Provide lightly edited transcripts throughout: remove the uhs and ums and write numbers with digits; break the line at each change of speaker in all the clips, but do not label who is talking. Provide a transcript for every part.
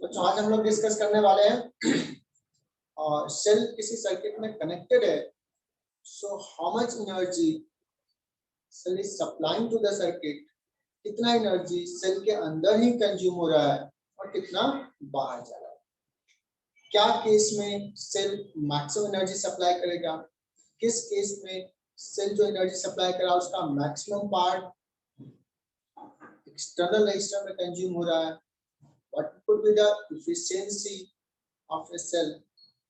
तो आज हम लोग डिस्कस करने वाले हैं और सेल किसी सर्किट में कनेक्टेड है, so how much energy cell is supplying to the circuit, कितना एनर्जी सेल के अंदर ही कंज्यूम हो रहा है और कितना बाहर जा रहा है। क्या केस में सेल मैक्सिमम एनर्जी सप्लाई करेगा, किस केस में सेल जो एनर्जी सप्लाई कर रहा है उसका मैक्सिमम पार्ट एक्सटर्नल रेजिस्टर में कंज्यूम हो रहा है, what could be the efficiency of a cell।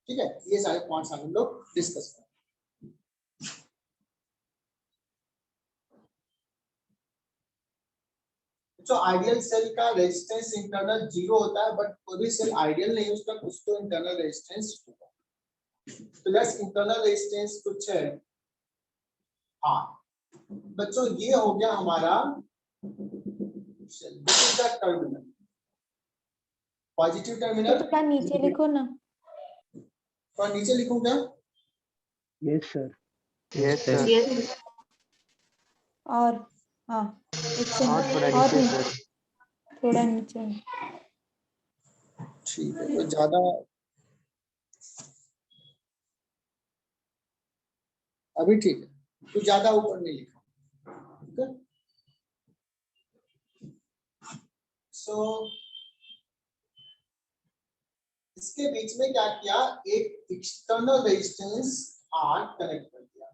ठीक है, ये सारे पॉइंट्स हम लोग डिस्कस करेंगे। तो आइडियल सेल का रेजिस्टेंस इंटरनल 0 होता है, बट कोई भी सेल आइडियल नहीं, उसका कुछ तो इंटरनल रेजिस्टेंस होगा। तो लेट्स इंटरनल रेजिस्टेंस कुछ है R। बच्चों ये हो गया हमारा cell, this is the terminal, positive terminal.
थोड़ा नीचे लिखो ना।
थोड़ा नीचे लिखूं क्या?
Yes sir.
Yes sir.
और हाँ, एक से
और थोड़ा
और
नीचे
नीचे,
सर।
थोड़ा नीचे।
ठीक है, तो ज्यादा अभी ठीक है, तो ज्यादा ऊपर नहीं लिखा। ठीक है, सो इसके बीच में क्या किया, एक एक्सटर्नल रेजिस्टेंस R कनेक्ट कर दिया।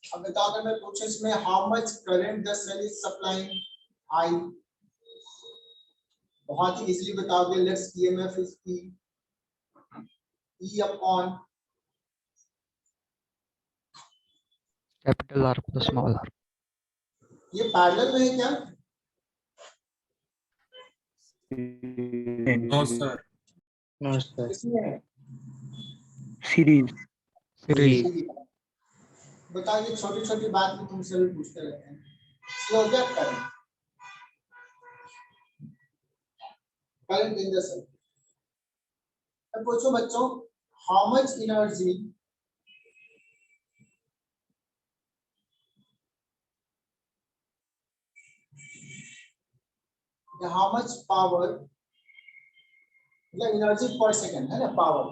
अब बताओ, अगर मैं पूछूं इसमें how much current the cell is supplying I, बहुत ही इजीली बताओगे। Let's EMF is E upon
capital R plus small R.
ये पैरेलल में है क्या?
No sir.
No sir.
किसमें है?
सीरीज।
सीरीज।
बताओ, ये छोटी छोटी बात भी तुमसे भी पूछते रहते हैं। स्लो क्या current, current in the circuit. अब पूछो बच्चों, how much energy how much power, मतलब एनर्जी पर सेकंड है ना, पावर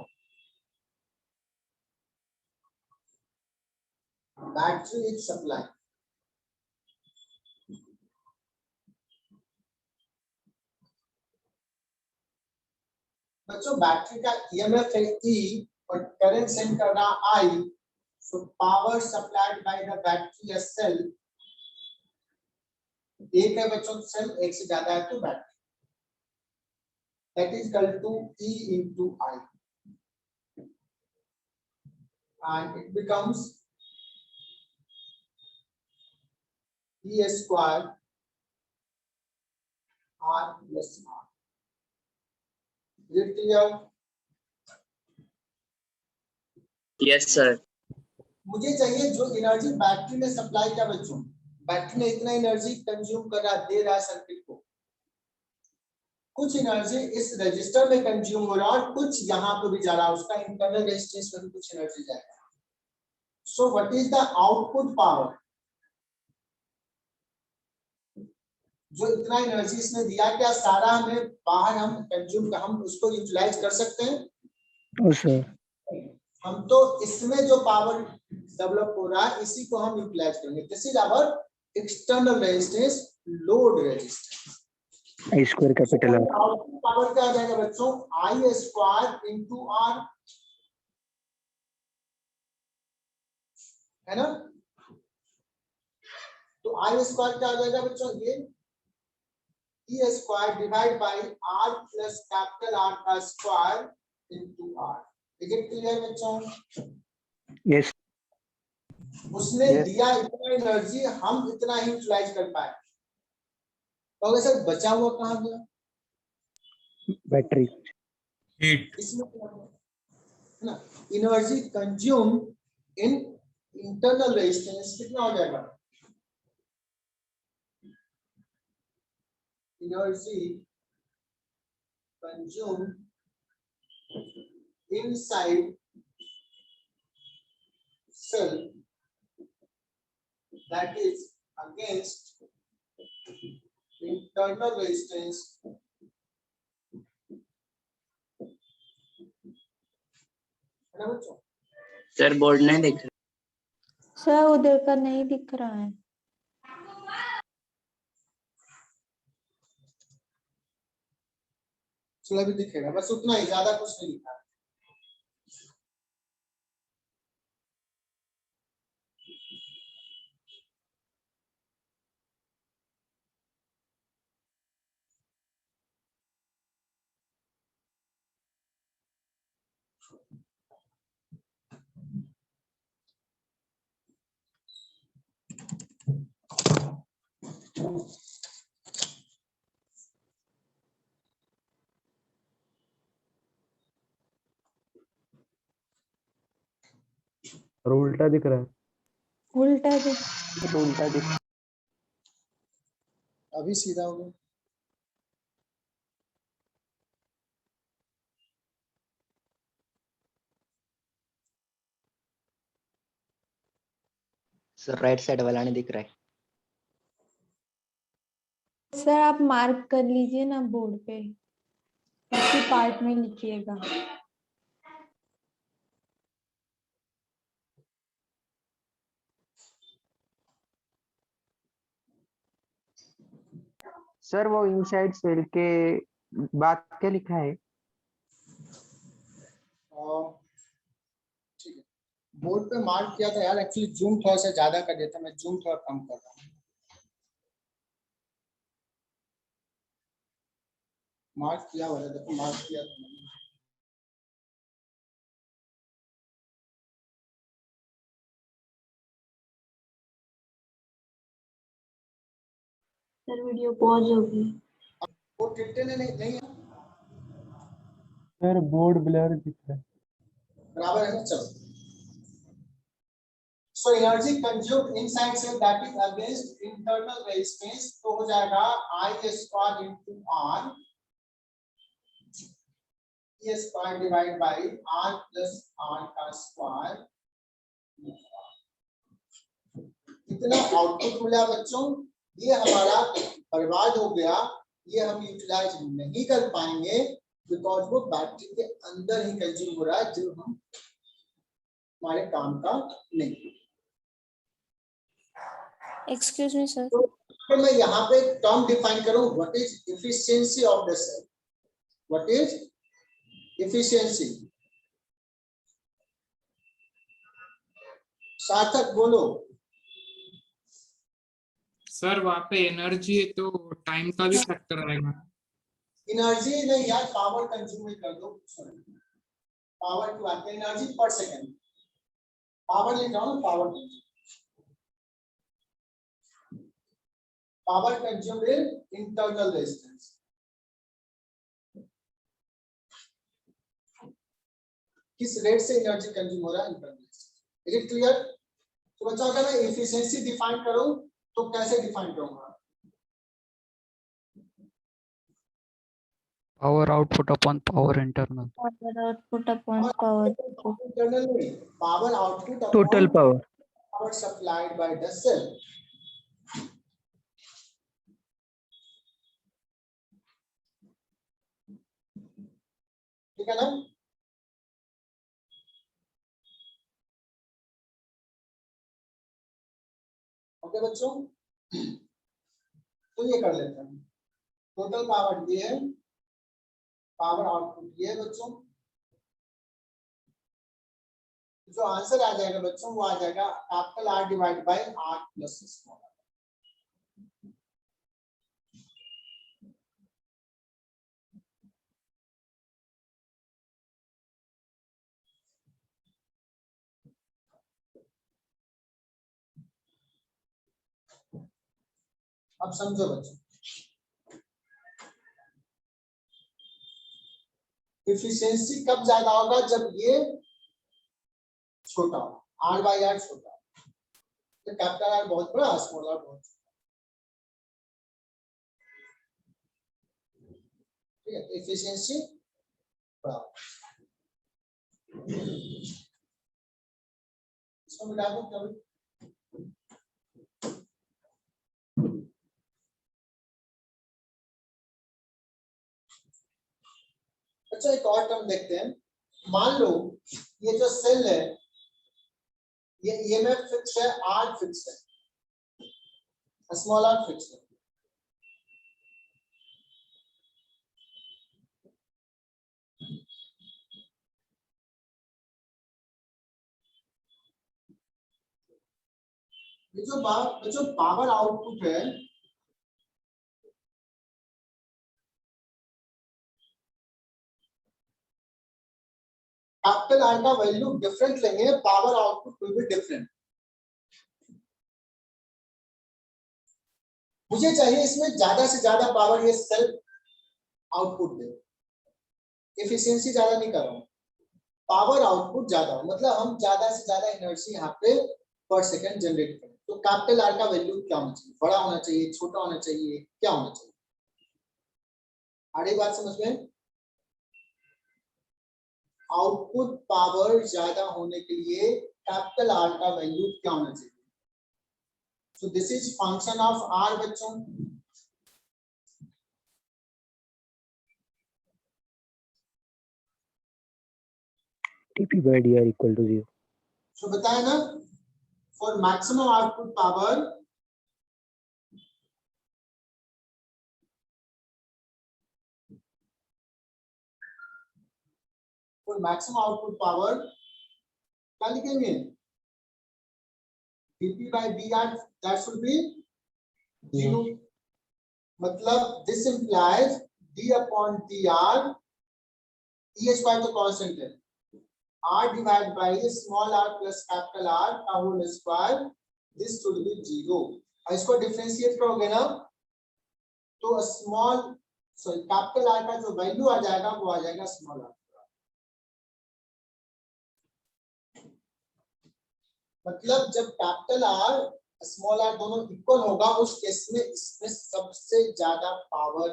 बैटरी इज सप्लाई। बच्चों बैटरी का ईएमएफ है E और करंट सेंड कर रहा I, so power supplied by the battery या सेल, एक है बच्चों सेल, एक से ज्यादा है तो battery, that is equal to E into I and it becomes E square R plus R। Is it clear?
Yes sir.
मुझे चाहिए जो एनर्जी बैटरी में सप्लाई किया बच्चों, बैटरी में इतना एनर्जी कंज्यूम कर रहा, दे रहा है सर्किट को, कुछ एनर्जी इस रजिस्टर में कंज्यूम हो रहा और कुछ यहाँ पे भी जा रहा, उसका इंटरनल रेजिस्टेंस में भी कुछ एनर्जी जाएगा। So what is the output power, जो इतना एनर्जी इसने दिया, क्या सारा हमें बाहर हम कंज्यूम, हम उसको यूटिलाइज कर सकते हैं?
No sir.
हम तो इसमें जो पावर डेवलप हो रहा है इसी को हम यूटिलाइज करेंगे। This is our external resistance, load resistance.
I square capital R.
Output power क्या आ जाएगा बच्चों, आई स्क्वायर इंटू आर, है ना। तो आई स्क्वायर क्या आ जाएगा बच्चों, ये E square divide by R plus capital R का square into R. Is it clear बच्चों?
यस।
उसने दिया इतना एनर्जी, हम इतना ही यूटिलाइज कर पाए, तो अगर सर बचा हुआ कहाँ गया?
Battery
heat. इसमें है ना, energy consume in internal resistance कितना हो जाएगा, energy consume inside cell that is against internal resistance है ना बच्चों?
सर बोर्ड नहीं दिख रहा।
सर उधर का नहीं दिख रहा है।
चलो अभी दिखेगा, बस उतना ही, ज्यादा कुछ नहीं लिखा है।
और उल्टा दिख रहा है।
उल्टा दिख।
उल्टा दिख।
अभी सीधा हो गया।
सर राइट साइड वाला नहीं दिख रहा है।
सर आप मार्क कर लीजिए ना बोर्ड पे, उसी पार्ट में लिखिएगा।
सर वो इनसाइड सेल के बाद क्या लिखा है?
ठीक है, बोर्ड पे मार्क किया था यार, एक्चुअली जूम थोड़ा सा ज्यादा कर देता, मैं जूम थोड़ा कम कर रहा हूँ। मार्क किया हुआ है, देखो मार्क किया था मैंने।
सर वीडियो पॉज हो गई।
वो टिकटे ने नहीं है,
सर बोर्ड ब्लर दिख रहा है।
बराबर है ना? चलो, so energy consumed inside cell that is against internal resistance, तो हो जाएगा I square into R, E square divided by R plus R का स्क्वायर। कितना आउटपुट मिला बच्चों? ये हमारा बर्बाद हो गया, ये हम यूटिलाइज नहीं कर पाएंगे बिकॉज वो बैटरी के अंदर ही कंज्यूम हो रहा है, जो हम हमारे काम का नहीं।
Excuse me sir.
तो मैं यहाँ पे टर्म डिफाइन करूं, what is efficiency of the cell, what is efficiency? Sarthak बोलो।
सर वहाँ पे एनर्जी है तो टाइम का भी फैक्टर आएगा।
एनर्जी नहीं यार, पावर कंज्यूम कर दो, पावर की बात है, एनर्जी पर सेकंड, पावर लिख रहा हूँ, power consumed in internal resistance. किस रेट से एनर्जी कंज्यूम हो रहा है internal resistance, is it clear? तो बच्चों अगर मैं एफिशिएंसी डिफाइन करूं तो कैसे डिफाइन करूंगा?
Power output upon power internal.
Power output upon power
internal नहीं, power output
total power.
Power supplied by the cell. ठीक है ना? ओके बच्चों, तो ये कर लेते हैं, टोटल पावर ये है, पावर आउटपुट ये है बच्चों। जो आंसर आ जाएगा बच्चों वो आ जाएगा capital R divide by R plus small r। अब समझो बच्चों, एफिशिएंसी कब ज्यादा होगा? जब ये छोटा हो, R बाई R छोटा हो, तो कैपिटल R बहुत बड़ा, स्मॉल r बहुत छोटा। ठीक है, एफिशिएंसी बड़ा। इसको मिटा दो कभी। अच्छा एक और टर्म देखते हैं। मान लो ये जो सेल है ये ईएमएफ फिक्स है, आर फिक्स है, स्मॉल आर फिक्स है। ये जो पावर आउटपुट है कैपिटल आर का वैल्यू डिफरेंट लेंगे, power output will be different. मुझे चाहिए इसमें ज्यादा से ज्यादा पावर ये सेल आउटपुट दे, एफिशिएंसी ज्यादा नहीं कर रहा हूं, पावर आउटपुट ज्यादा हो, मतलब हम ज्यादा से ज्यादा एनर्जी यहाँ पे पर सेकंड जनरेट करें। तो कैपिटल आर का वैल्यू क्या होना चाहिए? बड़ा होना चाहिए, छोटा होना चाहिए, क्या होना चाहिए? आगे बात समझ में? आउटपुट पावर ज्यादा होने के लिए कैपिटल आर का वैल्यू क्या होना चाहिए? So this is function of R बच्चों।
TP by DR equal to 0.
So बताया ना, फॉर मैक्सिमम आउटपुट पावर क्या लिखेंगे? dp by dr that should be 0। मतलब this implies d upon dr, e square तो कांस्टेंट है, r divided by small r plus capital R का whole square, this should be 0। और इसको differentiate करोगे ना तो कैपिटल R का जो वैल्यू आ जाएगा वो आ जाएगा स्मॉल r। मतलब जब कैपिटल आर स्मॉल आर दोनों इक्वल होगा उस केस में इसमें सबसे ज्यादा पावर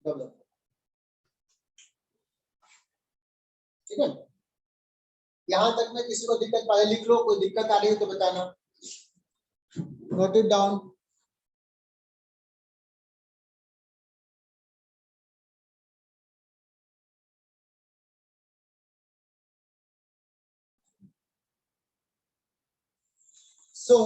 डेवलप होगा। ठीक है, यहां तक में किसी को दिक्कत पहले लिख लो, कोई दिक्कत आ रही है तो बताना, नोट इट डाउन। सो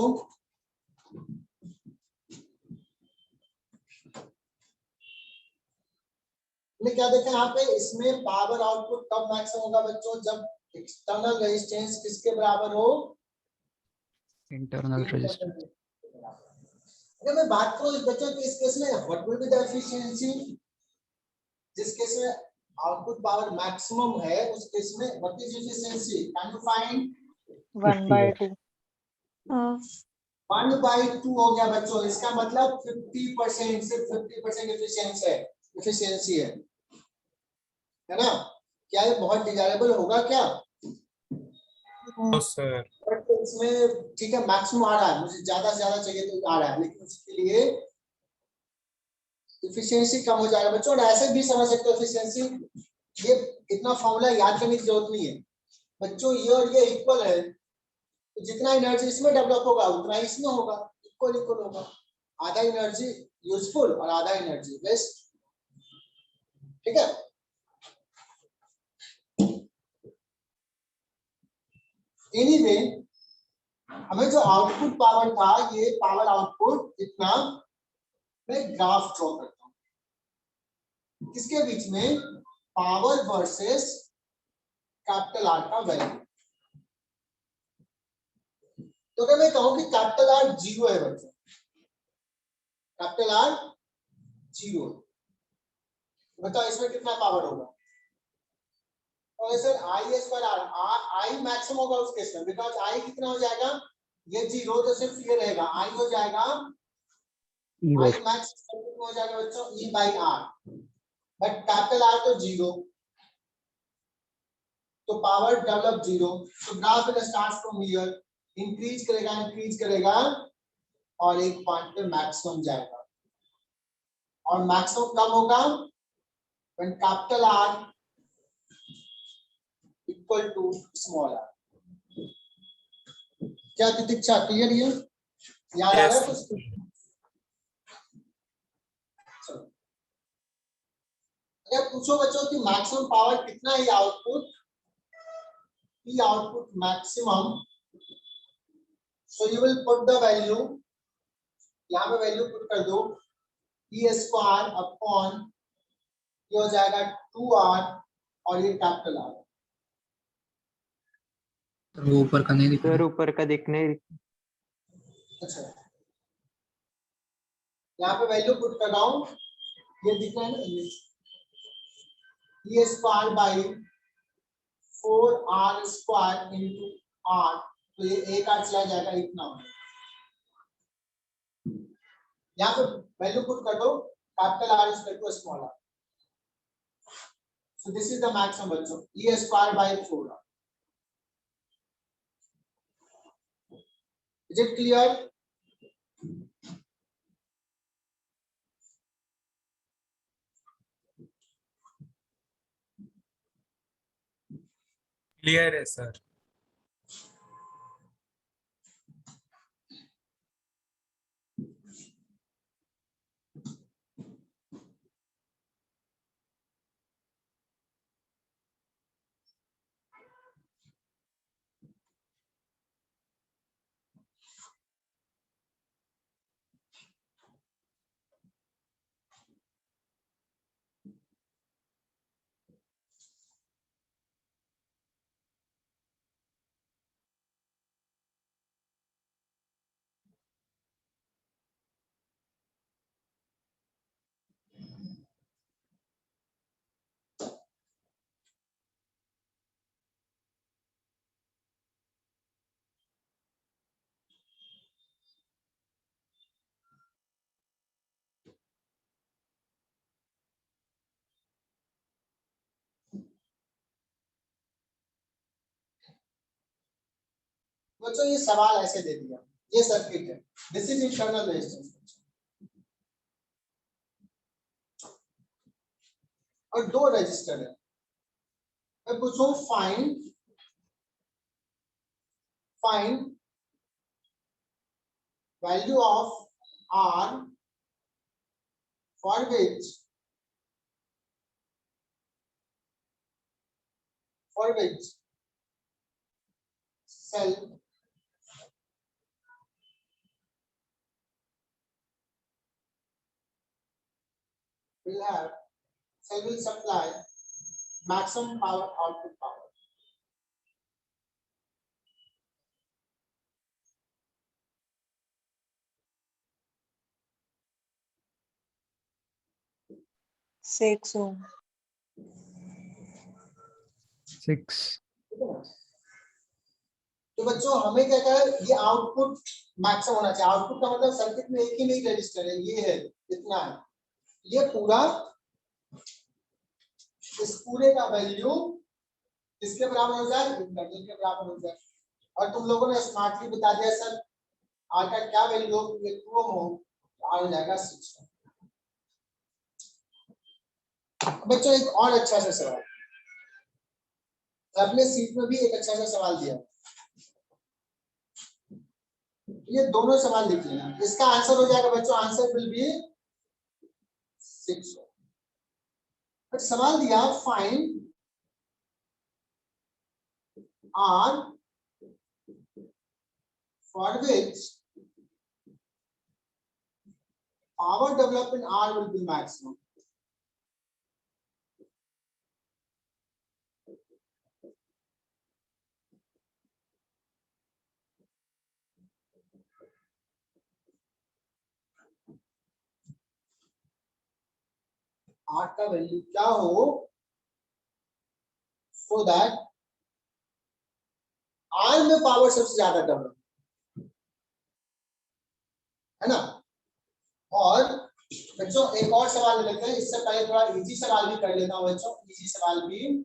हमने क्या देखा यहाँ पे, इसमें पावर आउटपुट कब मैक्सिमम होगा बच्चों? जब एक्सटर्नल रेजिस्टेंस किसके बराबर हो?
Internal resistance.
अगर मैं बात करूं बच्चों तो इस केस में what will be the efficiency? जिस केस में आउटपुट पावर मैक्सिमम है उस केस में what is efficiency? Can you find?
1/2।
1/2 हो गया बच्चों, इसका मतलब 50%, सिर्फ 50% एफिशिएंसी है ना? क्या ये बहुत डिजायरेबल होगा क्या?
सर
बट इसमें ठीक है मैक्सिमम आ रहा है, मुझे ज्यादा से ज्यादा चाहिए तो आ रहा है, लेकिन उसके लिए एफिशिएंसी कम हो जाएगा बच्चों। और ऐसे भी समझ सकते हो एफिशिएंसी, ये इतना फॉर्मूला याद करने की जरूरत नहीं है बच्चों, ये और ये इक्वल है तो जितना एनर्जी इसमें डेवलप होगा उतना ही इसमें होगा, इक्वल होगा। आधा एनर्जी यूजफुल और आधा एनर्जी वेस्ट। ठीक है, एनीवे हमें जो आउटपुट पावर था, ये पावर आउटपुट इतना, मैं ग्राफ ड्रॉ करता हूं किसके बीच में? पावर वर्सेस कैपिटल आर का वैल्यू। तो अगर मैं कहूं कि कैपिटल आर 0 है बच्चों, कैपिटल आर 0, बताओ इसमें कितना पावर होगा? और sir I square R, I maximum होगा उस केस में, बिकॉज आई कितना हो जाएगा? ये 0 तो सिर्फ ये रहेगा, आई हो जाएगा आई मैक्स हो जाएगा बच्चों E by R, but capital R तो 0, तो पावर डेवलप 0। तो graph will start from here, increase करेगा और एक पॉइंट पे मैक्सिमम जाएगा, और मैक्सिमम कब होगा? When capital R equal to small R. क्या तितिक्षा क्लियर? ये याद आ रहा है कुछ? चलो, अगर पूछो बच्चों कि मैक्सिमम पावर कितना है output, P output maximum, so you will put the value, यहाँ पे वैल्यू पुट कर दो, P स्क्वायर अपॉन ये हो जाएगा 2R और ये कैपिटल R।
सर वो ऊपर का नहीं दिख
सर
रहा।
ऊपर का दिखने
अच्छा, यहाँ पे वैल्यू पुट कर रहा हूँ, ये दिख रहा है ना, ये square by 4R square into R, तो ये एक R चला जाएगा इतना। यहाँ पे वैल्यू पुट कर दो, capital R is equal to small r, so this is the maximum बच्चों, e square by 4r। is it clear?
Clear है सर।
बच्चों ये सवाल ऐसे दे दिया, ये सर्किट है, दिस इज इंटरनल रेजिस्टेंस और दो रजिस्टर है। मैं पूछूं find value of R for which cell will supply maximum power output power।
Six हो
6।
तो बच्चों हमें क्या कहा, ये आउटपुट मैक्सिमम होना चाहिए। आउटपुट का मतलब सर्किट में एक ही नहीं रजिस्टर है, ये है, इतना है, ये पूरा, इस पूरे का वैल्यू किसके बराबर हो जाए, इंटरनल के बराबर हो जाए। और तुम लोगों ने स्मार्टली बता दिया सर आर का क्या वैल्यू हो, ये 2 ओम हो, तो आर हो जाएगा 6। बच्चों एक और अच्छा सा सवाल, अपने सीट में भी एक अच्छा सा सवाल दिया, ये दोनों सवाल लिख लेना, इसका आंसर हो जाएगा बच्चों, आंसर विल बी 6। बट सवाल दिया find R for which power developed in R will be maximum। R का वैल्यू क्या हो so that R में पावर सबसे ज्यादा डेवलप है ना। और बच्चों एक और सवाल लेते हैं, इससे पहले थोड़ा इजी सवाल भी कर लेता हूं बच्चों, इजी सवाल भी।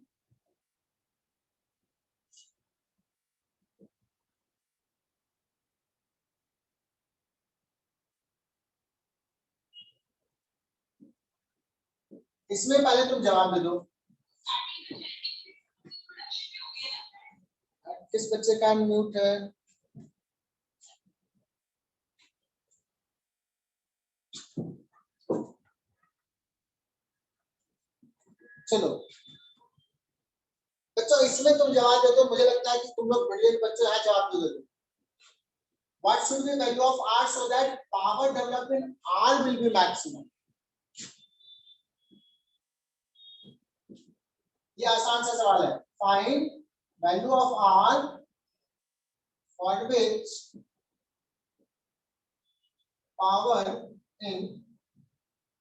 इसमें पहले तुम जवाब दे दो। किस बच्चे का म्यूट है? चलो बच्चों, इसमें तुम जवाब दे दो, मुझे लगता है कि तुम लोग ब्रिलियंट बच्चे हैं, जवाब दे दो। What should be value of R so that power developed in R will be maximum? ये आसान सा सवाल है। Find value of R for which power in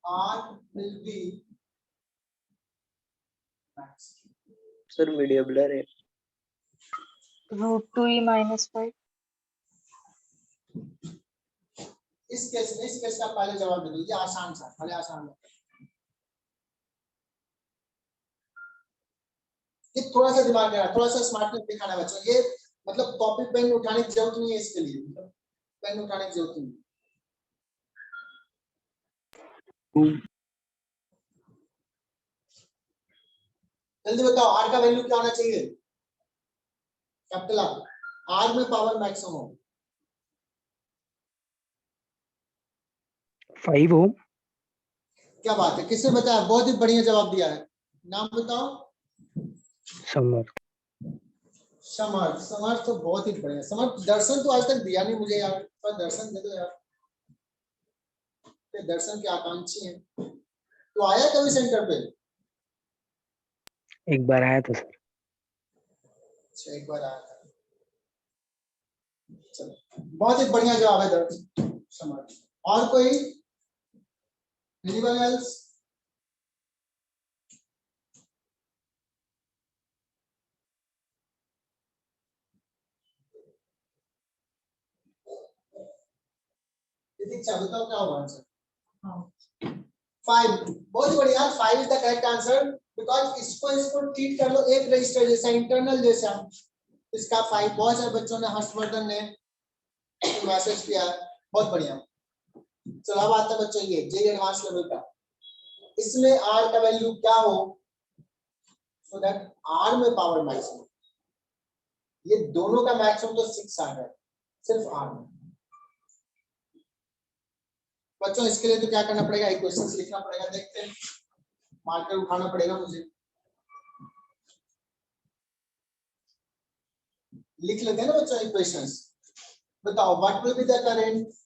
R will be maximum.
Sir video blur है।
√2e - 5।
इस case का पहले जवाब दे दो, ये आसान सा, पहले आसान है। ये थोड़ा सा दिमाग में, थोड़ा सा स्मार्टनेस दिखाना है बच्चों। ये मतलब कॉपी पेन उठाने की जरूरत नहीं है इसके लिए, मतलब पेन उठाने की जरूरत नहीं। जल्दी बताओ, आर का वैल्यू क्या होना चाहिए? कैपिटल आर में पावर मैक्सिमम हो
5 ओम।
क्या बात है, किसने बताया? बहुत ही बढ़िया जवाब दिया है। नाम बताओ।
समर्थ।
समर्थ, समर्थ तो बहुत ही बढ़िया। समर्थ दर्शन तो आज तक दिया नहीं मुझे यार, पर दर्शन दे दो यार, ये दर्शन के आकांक्षी हैं। तो आया कभी सेंटर पे?
एक बार आया था सर।
अच्छा, एक बार आया था। चलो, बहुत ही बढ़िया जवाब है दर्शन, समर्थ। और कोई? Anyone else? बताओ क्या होगा आंसर? 5। बहुत ही बढ़िया, 5 is the correct answer. Because इसको ट्रीट कर लो एक रजिस्टर जैसा, इंटरनल जैसा। इसका 5 बहुत सारे बच्चों ने, हर्षवर्धन ने मैसेज किया, बहुत बढ़िया। चलो अब आता है बच्चों ये जे एडवांस लेवल का। इसमें आर का वैल्यू क्या हो सो दैट आर में पावर मैक्सिमम। ये दोनों का मैक्सिमम तो 6 आ रहा है, सिर्फ आर में। बच्चों इसके लिए तो क्या करना पड़ेगा? इक्वेशंस लिखना पड़ेगा। देखते हैं, मार्कर उठाना पड़ेगा मुझे। लिख लेते हैं ना बच्चों इक्वेशंस। बताओ what will be the current?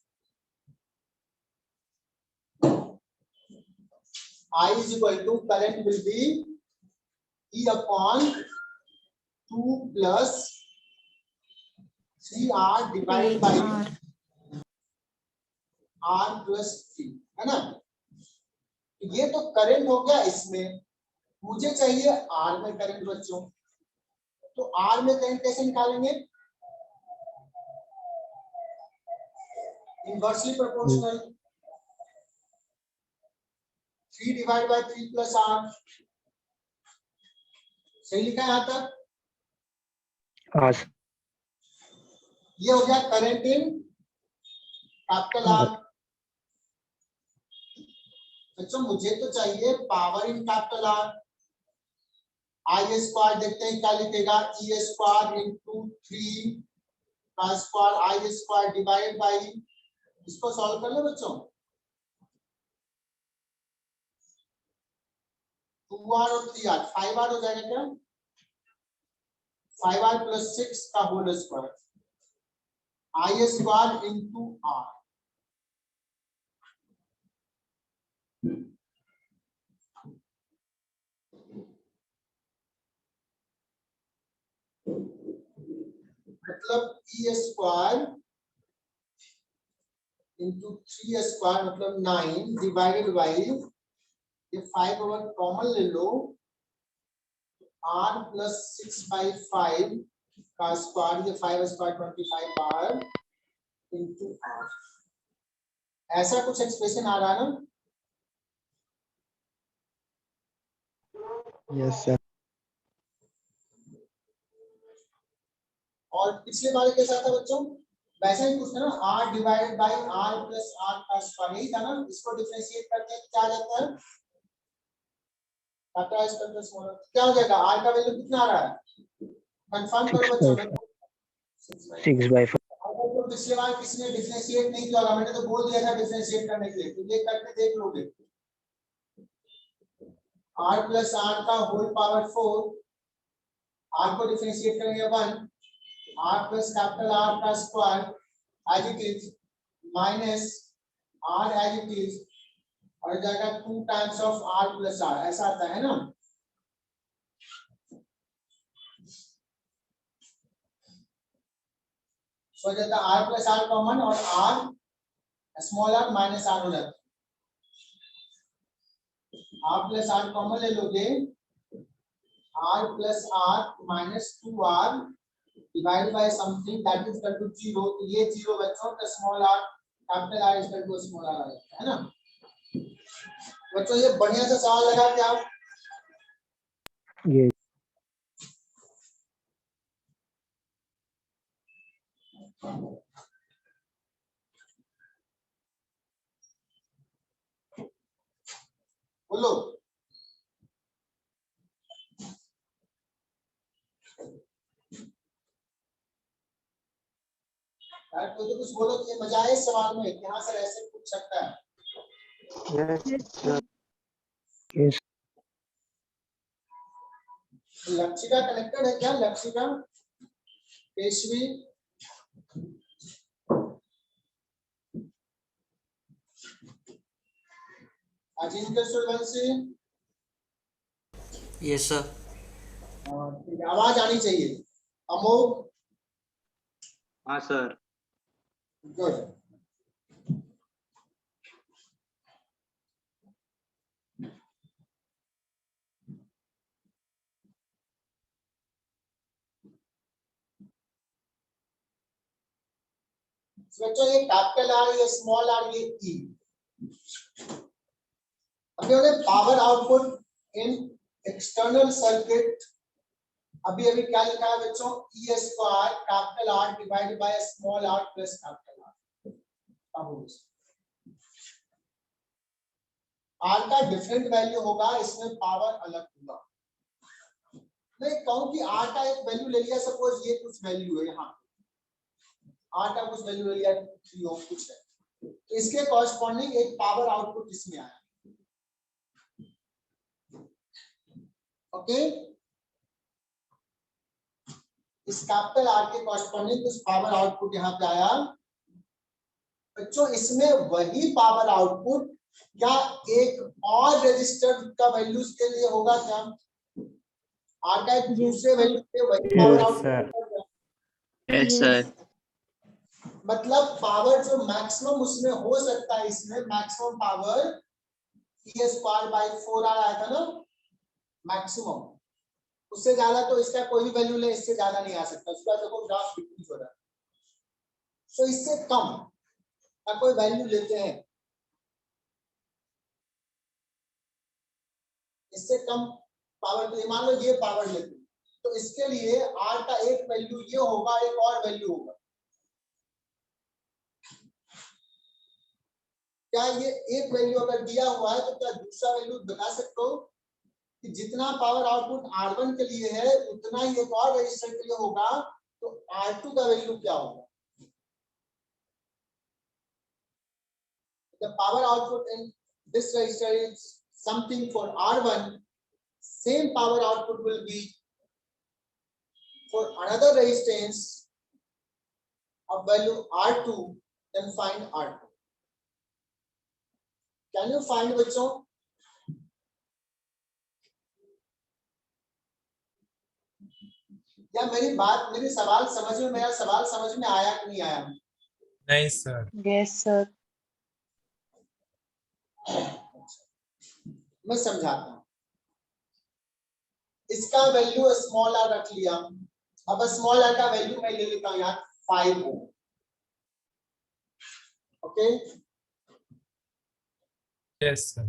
I is equal to current will be E upon 2 plus 3R divided by R plus 3, है ना? ये तो करंट हो गया इसमें। मुझे चाहिए R में करंट बच्चों, तो R में करंट कैसे निकालेंगे? Inversely proportional. 3 divide by 3 plus R। सही लिखा है यहाँ तक?
हाँ।
ये हो गया करंट इन कैपिटल R। बच्चों मुझे तो चाहिए power in capital R। I square देखते हैं क्या लिखेगा? ई स्क्वायर इंटू 3 का square I square divide by, इसको सॉल्व कर ले बच्चों। 2R और 3R, 5R हो जाएगा क्या? 5R प्लस 6 का होल स्क्वायर, आई स्क्वायर इंटू R। मतलब ई स्क्वायर इंटू 3 स्क्वायर मतलब 9 डिवाइडेड बाई, ये 5 ओवर कॉमन ले लो, R प्लस 6/5 का स्क्वायर, ये 5 स्क्वायर 25 बार इंटू R। ऐसा कुछ एक्सप्रेशन आ रहा है ना?
Yes sir.
और पिछले बार कैसा था बच्चों? वैसा ही कुछ था ना, R divided by R plus R का स्क्वायर, यही था ना? इसको डिफरेंशिएट करते हैं क्या आ जाता है? क्या हो जाएगा? R का वैल्यू कितना आ रहा है? कंफर्म करो बच्चों।
6/4
तो पिछले बार किसी ने डिफरेंशिएट नहीं किया होगा, मैंने तो बोल दिया था डिफरेंशिएट करने के लिए, तो ये करके देख लोगे। r प्लस r का होल पावर 4, r को डिफरेंशिएट करेंगे 1, r प्लस कैपिटल R का square as it is minus r as it is और जाएगा 2 times of r plus r, ऐसा आता है ना। सो जाता है r प्लस r कॉमन और r small r minus r हो जाता है। r प्लस r कॉमन ले लोगे, r plus r minus 2r divide by something that is equal to 0, तो ये 0 बच्चों का small r capital R is equal to small r आ जाता है ना। बच्चों ये बढ़िया सा सवाल लगा क्या?
ये
बोलो। यार कोई तो कुछ बोलो कि ये मजा आए इस सवाल में कि हाँ सर ऐसे पूछ सकता है।
yes
लक्षिका कनेक्टेड है क्या? Lakshika, पेशवी, Ajinkya Suryavanshi,
yes sir.
ठीक है, आवाज आनी चाहिए। अमोघ,
हाँ सर।
गुड। बच्चों ये कैपिटल R, ये स्मॉल r, ये E। अभी हमने पावर आउटपुट इन एक्सटर्नल सर्किट, अभी अभी क्या लिखा है बच्चों? E square capital R divided by small r plus capital R। R का डिफरेंट वैल्यू होगा, इसमें पावर अलग होगा। मैं कहूं कि R का एक वैल्यू ले लिया, सपोज ये कुछ वैल्यू है, यहाँ R का कुछ वैल्यू ले लिया 3 ओम कुछ है, तो इसके कॉरस्पॉन्डिंग एक पावर आउटपुट इसमें आया। ओके, इस कैपिटल R के कॉरस्पॉन्डिंग कुछ पावर आउटपुट यहाँ पे आया। बच्चों इसमें वही पावर आउटपुट क्या एक और रजिस्टर का वैल्यू के लिए होगा क्या? R का एक दूसरे वैल्यू पे वही पावर आउटपुट,
यस सर।
मतलब पावर जो मैक्सिमम उसमें हो सकता है, इसमें maximum power E square by 4 आया था ना मैक्सिमम, उससे ज्यादा तो इसका कोई भी वैल्यू ले, इससे ज्यादा नहीं आ सकता। उसका देखो ग्राफ डिक्रीज हो रहा है। सो इससे कम का कोई वैल्यू लेते हैं, इससे कम पावर, तो मान लो ये पावर लेते हैं, तो इसके लिए R का एक वैल्यू ये होगा, एक और वैल्यू होगा। क्या ये एक वैल्यू अगर दिया हुआ है तो क्या दूसरा वैल्यू बता सकते हो कि जितना पावर आउटपुट R1 के लिए है उतना ही एक और रजिस्टर के लिए होगा, तो R2 का वैल्यू क्या होगा? The power output in this register is something for R1, same power output will be for another resistance of value R2, then find R2. Can you find बच्चों? या मेरी सवाल समझ में, मेरा सवाल समझ में आया कि नहीं आया?
नहीं सर।
Yes sir.
मैं समझाता हूं। इसका वैल्यू स्मॉल r रख लिया, अब स्मॉल r का वैल्यू मैं ले लेता हूं यहाँ 5 ohm. Okay,
yes sir.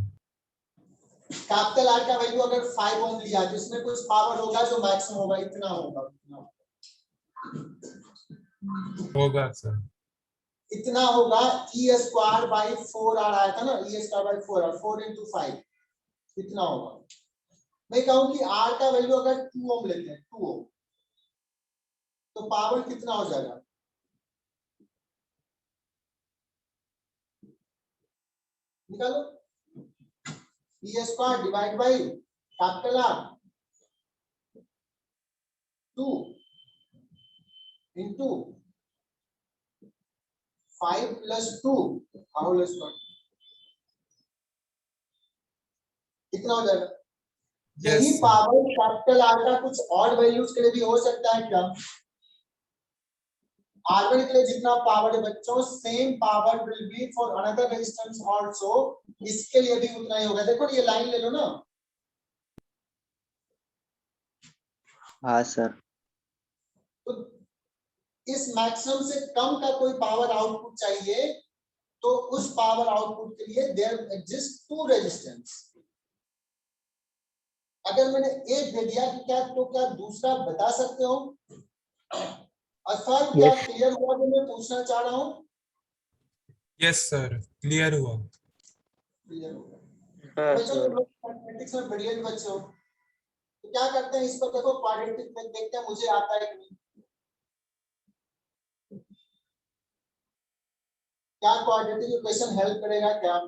Capital R का वैल्यू अगर 5 ओम लिया तो इसमें कुछ पावर होगा जो मैक्सिमम होगा, इतना होगा,
होगा सर।
इतना होगा। E स्क्वायर बाई 4 R आया था ना, E square by 4 R, 4 into 5 इतना होगा। मैं कहूं कि R का वैल्यू अगर 2 ओम लेते हैं, 2 ओम, तो पावर कितना हो जाएगा? निकालो, E square divide by capital R 2 into 5 plus 2 whole square, कितना हो जाएगा? यही
Yes, sir.
Power capital R का कुछ और वैल्यूज के लिए भी हो सकता है क्या? R1 के लिए जितना पावर है बच्चों, same power will be for another resistance also, इसके लिए भी उतना ही होगा। देखो ये लाइन ले लो ना,
हाँ सर।
तो इस मैक्सिमम से कम का कोई पावर आउटपुट चाहिए, तो उस पावर आउटपुट के लिए देयर एग्जिस्ट टू रेजिस्टेंस। अगर मैंने एक दे दिया कि क्या, तो क्या दूसरा बता सकते हो? अथवा क्या
Yes.
क्लियर हुआ जो मैं पूछना चाह रहा हूँ?
Yes, sir. Clear हुआ.
क्लियर होगा।
हाँ
बच्चों
सर।
तुम लोग मैथमेटिक्स में ब्रिलियंट बच्चे हो, तो क्या करते हैं, इसको देखो क्वाड्रेटिक में देखते हैं मुझे आता है कि नहीं। क्या क्वाड्रेटिक इक्वेशन हेल्प करेगा क्या?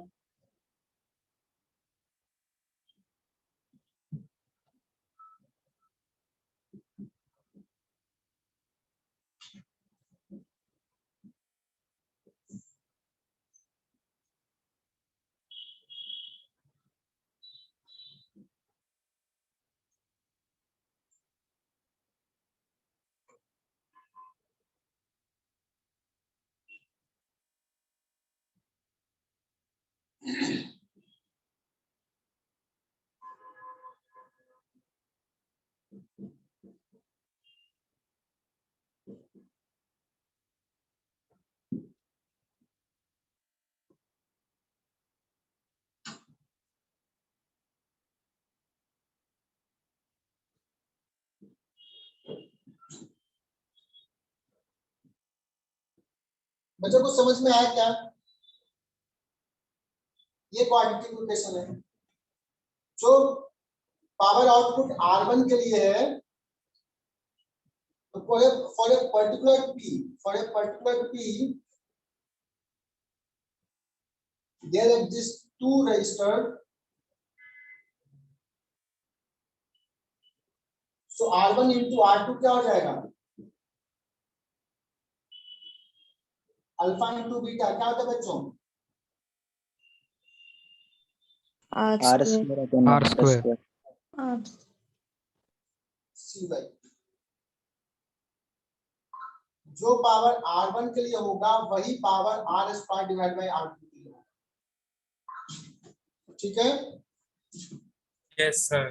बच्चों को समझ में आया क्या? ये क्वाड्रेटिक इक्वेशन है। जो पावर आउटपुट R1 के लिए है, for a particular P there exist two resistors, so R1 into R2 क्या हो जाएगा? अल्फा इंटू बीटा क्या होता है बच्चों?
R
R
square.
Square upon
R square.
R.
सी बाई। जो पावर R1 के लिए होगा वही power R square divide by R2 के लिए होगा। ठीक है?
Yes, sir.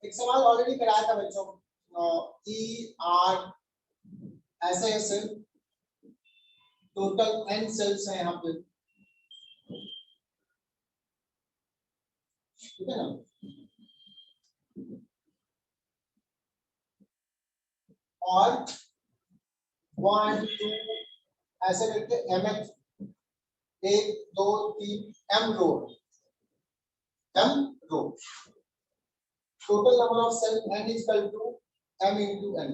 एक सवाल ऑलरेडी कराया था बच्चों, ई आर ऐसे ऐसे टोटल n सेल्स हैं यहाँ पे, ठीक है ना? और 1 2 ऐसे करके mth 1 2 3 m row total number of cell n is equal to m into n।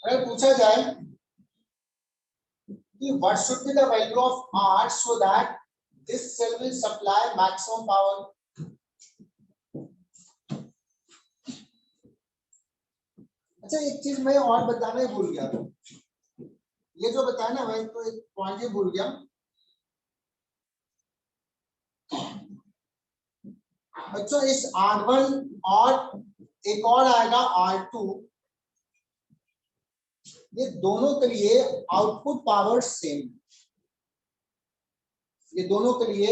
अगर पूछा जाए कि what should be the value of R so that this cell will supply maximum power, अच्छा एक चीज मैं और बताना ही भूल गया, ये जो बताया ना मैं तो एक पॉइंट ही भूल गया बच्चों। इस R1 और एक और आएगा R2, ये दोनों के लिए आउटपुट पावर सेम, ये दोनों के लिए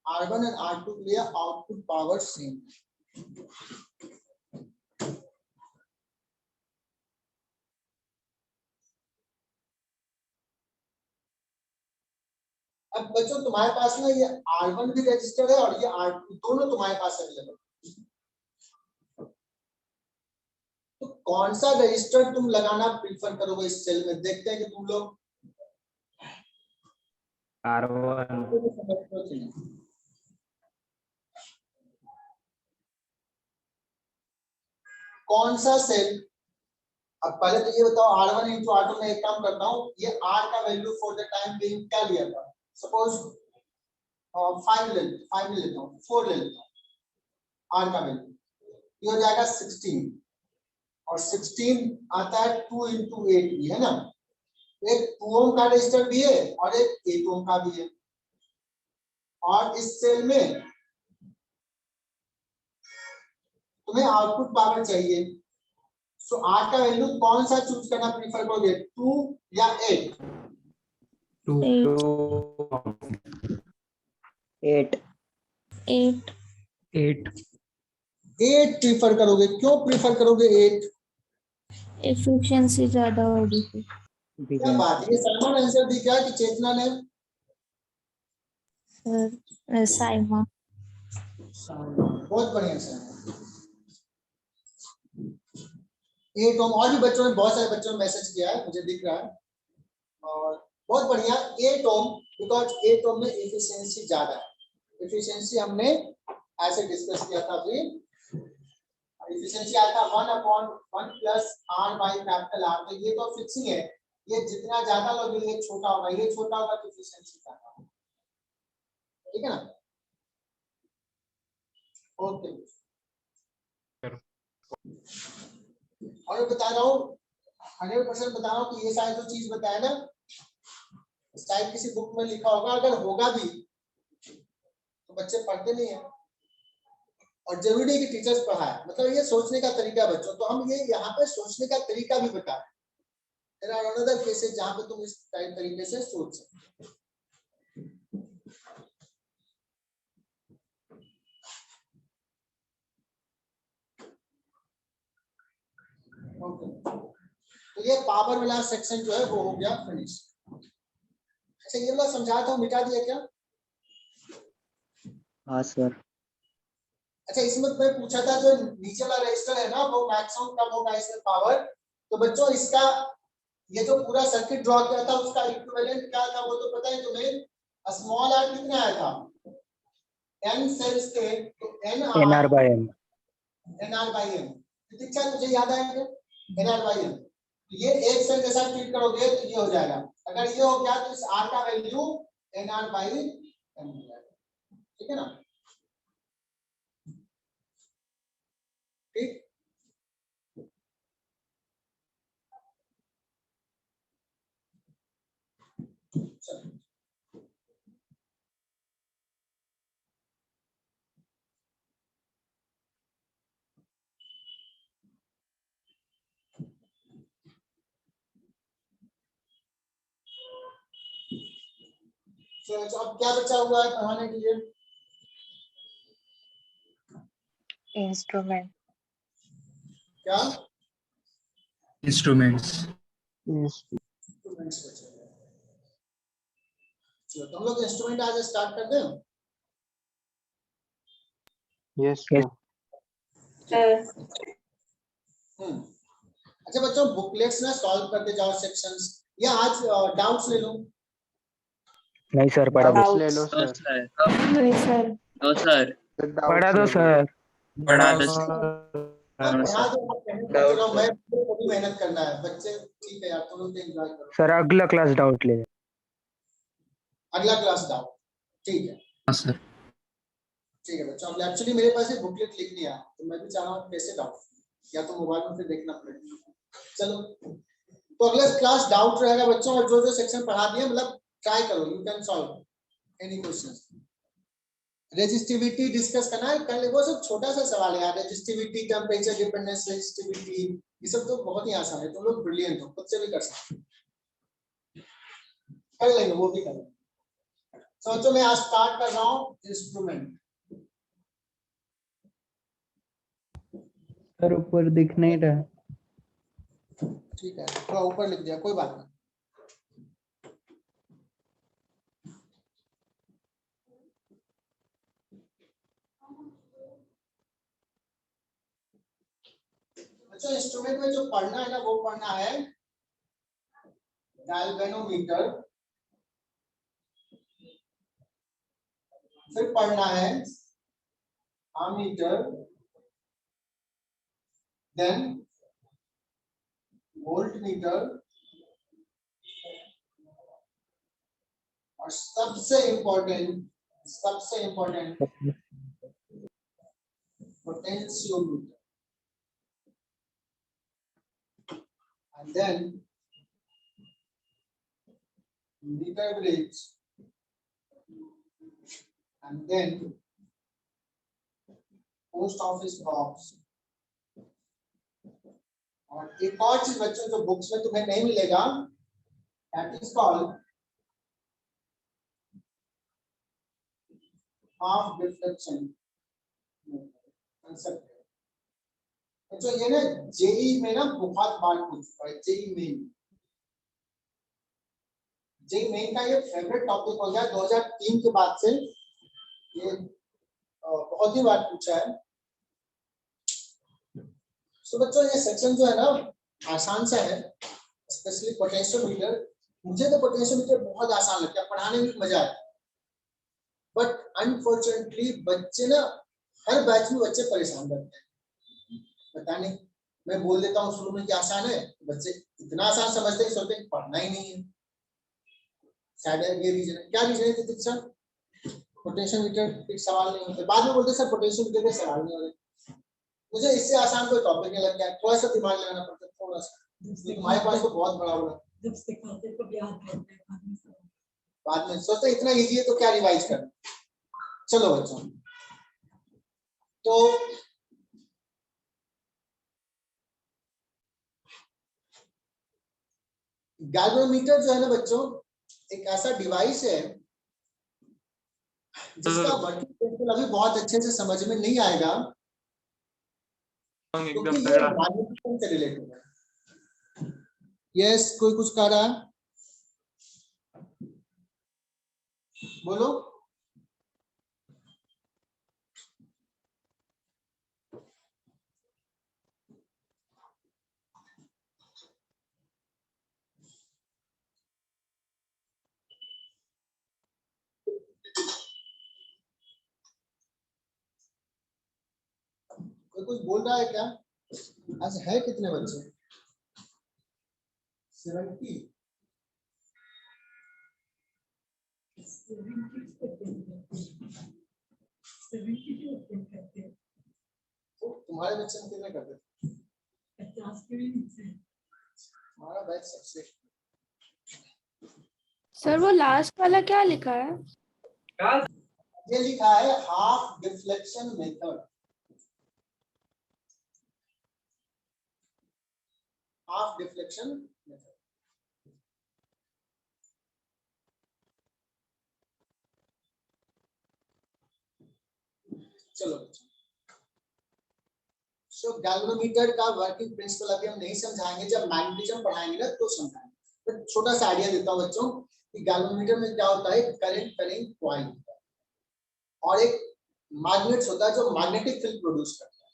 R1 और R2 के लिए आउटपुट पावर सेम। अब बच्चों तुम्हारे पास ना ये R1 भी रजिस्टर है और ये R2 दोनों तुम्हारे पास अवेलेबल। तो कौन सा रजिस्टर तुम लगाना प्रीफर करोगे इस सेल में? देखते हैं कि तुम लोग
R1
कौन सा सेल? अब पहले तो ये बताओ R1 इंटू R2 में एक काम करता हूँ, ये R का value for the time being क्या लिया था? सपोज 5 लेता हूँ, 4 ले लेता हूँ R का वैल्यू, ये हो जाएगा 16 और 16 आता है 2 इंटू 8 भी है ना, एक 2 ओम का रजिस्टर भी है और एक 8 ओम का भी है। और इस सेल में तुम्हें आउटपुट पावर चाहिए, सो R का वैल्यू कौन सा चूज करना प्रीफर करोगे, 2 या 8?
8
8 प्रीफर करोगे। क्यों प्रीफर करोगे 8?
एफिशिएंसी ज्यादा होगी फिर।
क्या बात है, ये साइमन आंसर दी क्या कि चेतना ने?
सर साइमा।
बहुत बढ़िया सर। 8 ओम, और भी बच्चों ने, बहुत सारे बच्चों ने मैसेज किया है, मुझे दिख रहा है, और बहुत बढ़िया 8 ओम, बिकॉज 8 ओम में एफिशिएंसी ज्यादा है। एफिशिएंसी हमने ऐसे डिस्कस किया था अभी, एफिशिएंसी आया था 1/1 plus R by capital R, तो ये तो फिक्सिंग है, ये जितना ज्यादा लोगे ये छोटा होगा, ये छोटा होगा तो एफिशिएंसी ज्यादा होगा, ठीक है ना? ओके, और बता रहा हूँ 100% बता रहा हूँ कि ये सारी जो चीज बताया ना, शायद किसी बुक में लिखा होगा, अगर होगा भी तो बच्चे पढ़ते नहीं है, और जरूरी है कि टीचर्स पढ़ाए, मतलब ये सोचने का तरीका बच्चों, तो हम ये यहाँ पे सोचने का तरीका भी बता रहे हैं, अनदर केसेस जहाँ पे तुम इस तरीके से सोच सकते। ओके, तो ये पावर वाला सेक्शन जो है वो हो गया फिनिश। अच्छा, ये वाला समझाया था, मिटा दिया क्या?
हाँ सर।
अच्छा, इसमें मैं पूछा था जो नीचे वाला रजिस्टर है ना, वो मैक्सिमम कब होगा इसमें पावर? तो बच्चों इसका ये जो पूरा सर्किट ड्रॉ किया था उसका इक्विवेलेंट क्या था वो तो पता है तुम्हें? स्मॉल r कितना आया था? n सेल्स थे तो
NR by M
nr by m, दीक्षा तुझे याद आएगा nr by m, ये एक सेल के साथ ट्रीट करोगे तो ये हो जाएगा, अगर ये हो गया तो इस r का वैल्यू nr by m हो जाएगा, ठीक है ना? ठीक, चलो तो अब क्या बचा हुआ है पढ़ाने के लिए?
इंस्ट्रूमेंट।
क्या
Instruments.
इंस्ट्रूमेंट्स बचे हुए हैं। चलो, तो हम लोग इंस्ट्रूमेंट आज स्टार्ट कर दें।
Yes
Yes.
अच्छा बच्चों, बुकलेट्स ना सॉल्व करते जाओ सेक्शंस, या आज डाउट्स ले लो।
नहीं सर, पढ़ा दो
डाउट्स ले लो
नो
सर।
सर।
नहीं सर।
No sir.
पढ़ा दो सर।
पढ़ा दो
हाँ, पढ़ा दो, बच्चों मैं पूरी मेहनत करना है, बच्चे ठीक है यार, तुम लोग एंजॉय करो।
सर अगला क्लास डाउट ले।
अगला क्लास डाउट, ठीक है,
हाँ सर।
ठीक है बच्चों। अब एक्चुअली मेरे पास एक बुकलेट लिखनी है, तो मैं भी चाह रहा हूँ कैसे डाउट, या तो मोबाइल में फिर देखना पड़ेगा। चलो, तो अगला क्लास डाउट रहेगा बच्चों, और जो जो सेक्शन पढ़ा दिए मतलब ट्राई करो, you can solve any question. Resistivity discuss करना है, कर ले, वो सब छोटा सा सवाल है यार। रेजिस्टिविटी, टेम्परेचर डिपेंडेंस, रेजिस्टिविटी, ये सब तो बहुत ही आसान है, तुम लोग ब्रिलियंट हो, खुद से भी कर सकते हो, कर लेंगे, वो भी कर लेंगे। सोचो मैं आज स्टार्ट कर रहा हूँ इंस्ट्रूमेंट।
सर ऊपर दिख नहीं रहा।
ठीक है, थोड़ा ऊपर लिख दिया, कोई बात नहीं। अच्छा, इंस्ट्रूमेंट में जो पढ़ना है ना, वो पढ़ना है गैल्वेनोमीटर, फिर पढ़ना है अमीटर, देन वोल्टमीटर, और सबसे important potentiometer, and then meter bridge, and then post office box। और एक और चीज बच्चों जो बुक्स में तुम्हें नहीं मिलेगा, that is called half deflection concept। तो ये ना जेई में ना बहुत बार पूछ चुका है, जेई मेन का ये फेवरेट टॉपिक हो गया 2003 के बाद से, ये बहुत ही बार पूछा है। तो बच्चों ये सेक्शन जो है ना आसान सा है, स्पेशली पोटेंशियोमीटर। मुझे तो पोटेंशियोमीटर बहुत आसान लगता है, पढ़ाने में मजा आता है, बट अनफॉर्चुनेटली बच्चे ना हर बैच में बच्चे परेशान करते हैं। पता नहीं, मैं बोल देता हूँ शुरू में कि आसान है, बच्चे इतना आसान समझते हैं, सोचते हैं पढ़ना ही नहीं है। शायद ये रीजन है। क्या रीजन है तितिक सर? पोटेंशियोमीटर एक सवाल नहीं होते, बाद में बोलते सर पोटेंशियोमीटर के सवाल नहीं होते। मुझे इससे आसान कोई टॉपिक नहीं लगता है, थोड़ा सा दिमाग लगाना पड़ता है, थोड़ा सा। हमारे पास तो बहुत बड़ा बड़ा बाद में सोचते इतना इजी है तो क्या रिवाइज कर। चलो बच्चों, तो गैल्वेनोमीटर जो है ना बच्चों, एक ऐसा डिवाइस है जिसका वर्किंग प्रिंसिपल अभी बहुत अच्छे से समझ में नहीं आएगा, क्योंकि ये मैग्नेटिज्म से रिलेटेड है। यस, कोई कुछ कह रहा है, बोलो। कोई कुछ बोल रहा है क्या? आज है कितने बच्चे? 70। तो तुम्हारे बच्चे में कितने करते थे? 50 के भी नीचे। हमारा बैच सबसे।
सर वो लास्ट वाला क्या लिखा है?
ये लिखा है half deflection method. Half deflection method. चलो, सो गैल्वेनोमीटर का वर्किंग प्रिंसिपल अभी हम नहीं समझाएंगे, जब मैग्नेटिज्म पढ़ाएंगे ना तो समझाएंगे। तो छोटा सा आइडिया देता हूँ बच्चों कि गैल्वेनोमीटर में क्या होता है, करंट करेंट कॉइल होता है और एक मैग्नेट होता है जो मैग्नेटिक फील्ड प्रोड्यूस करता है,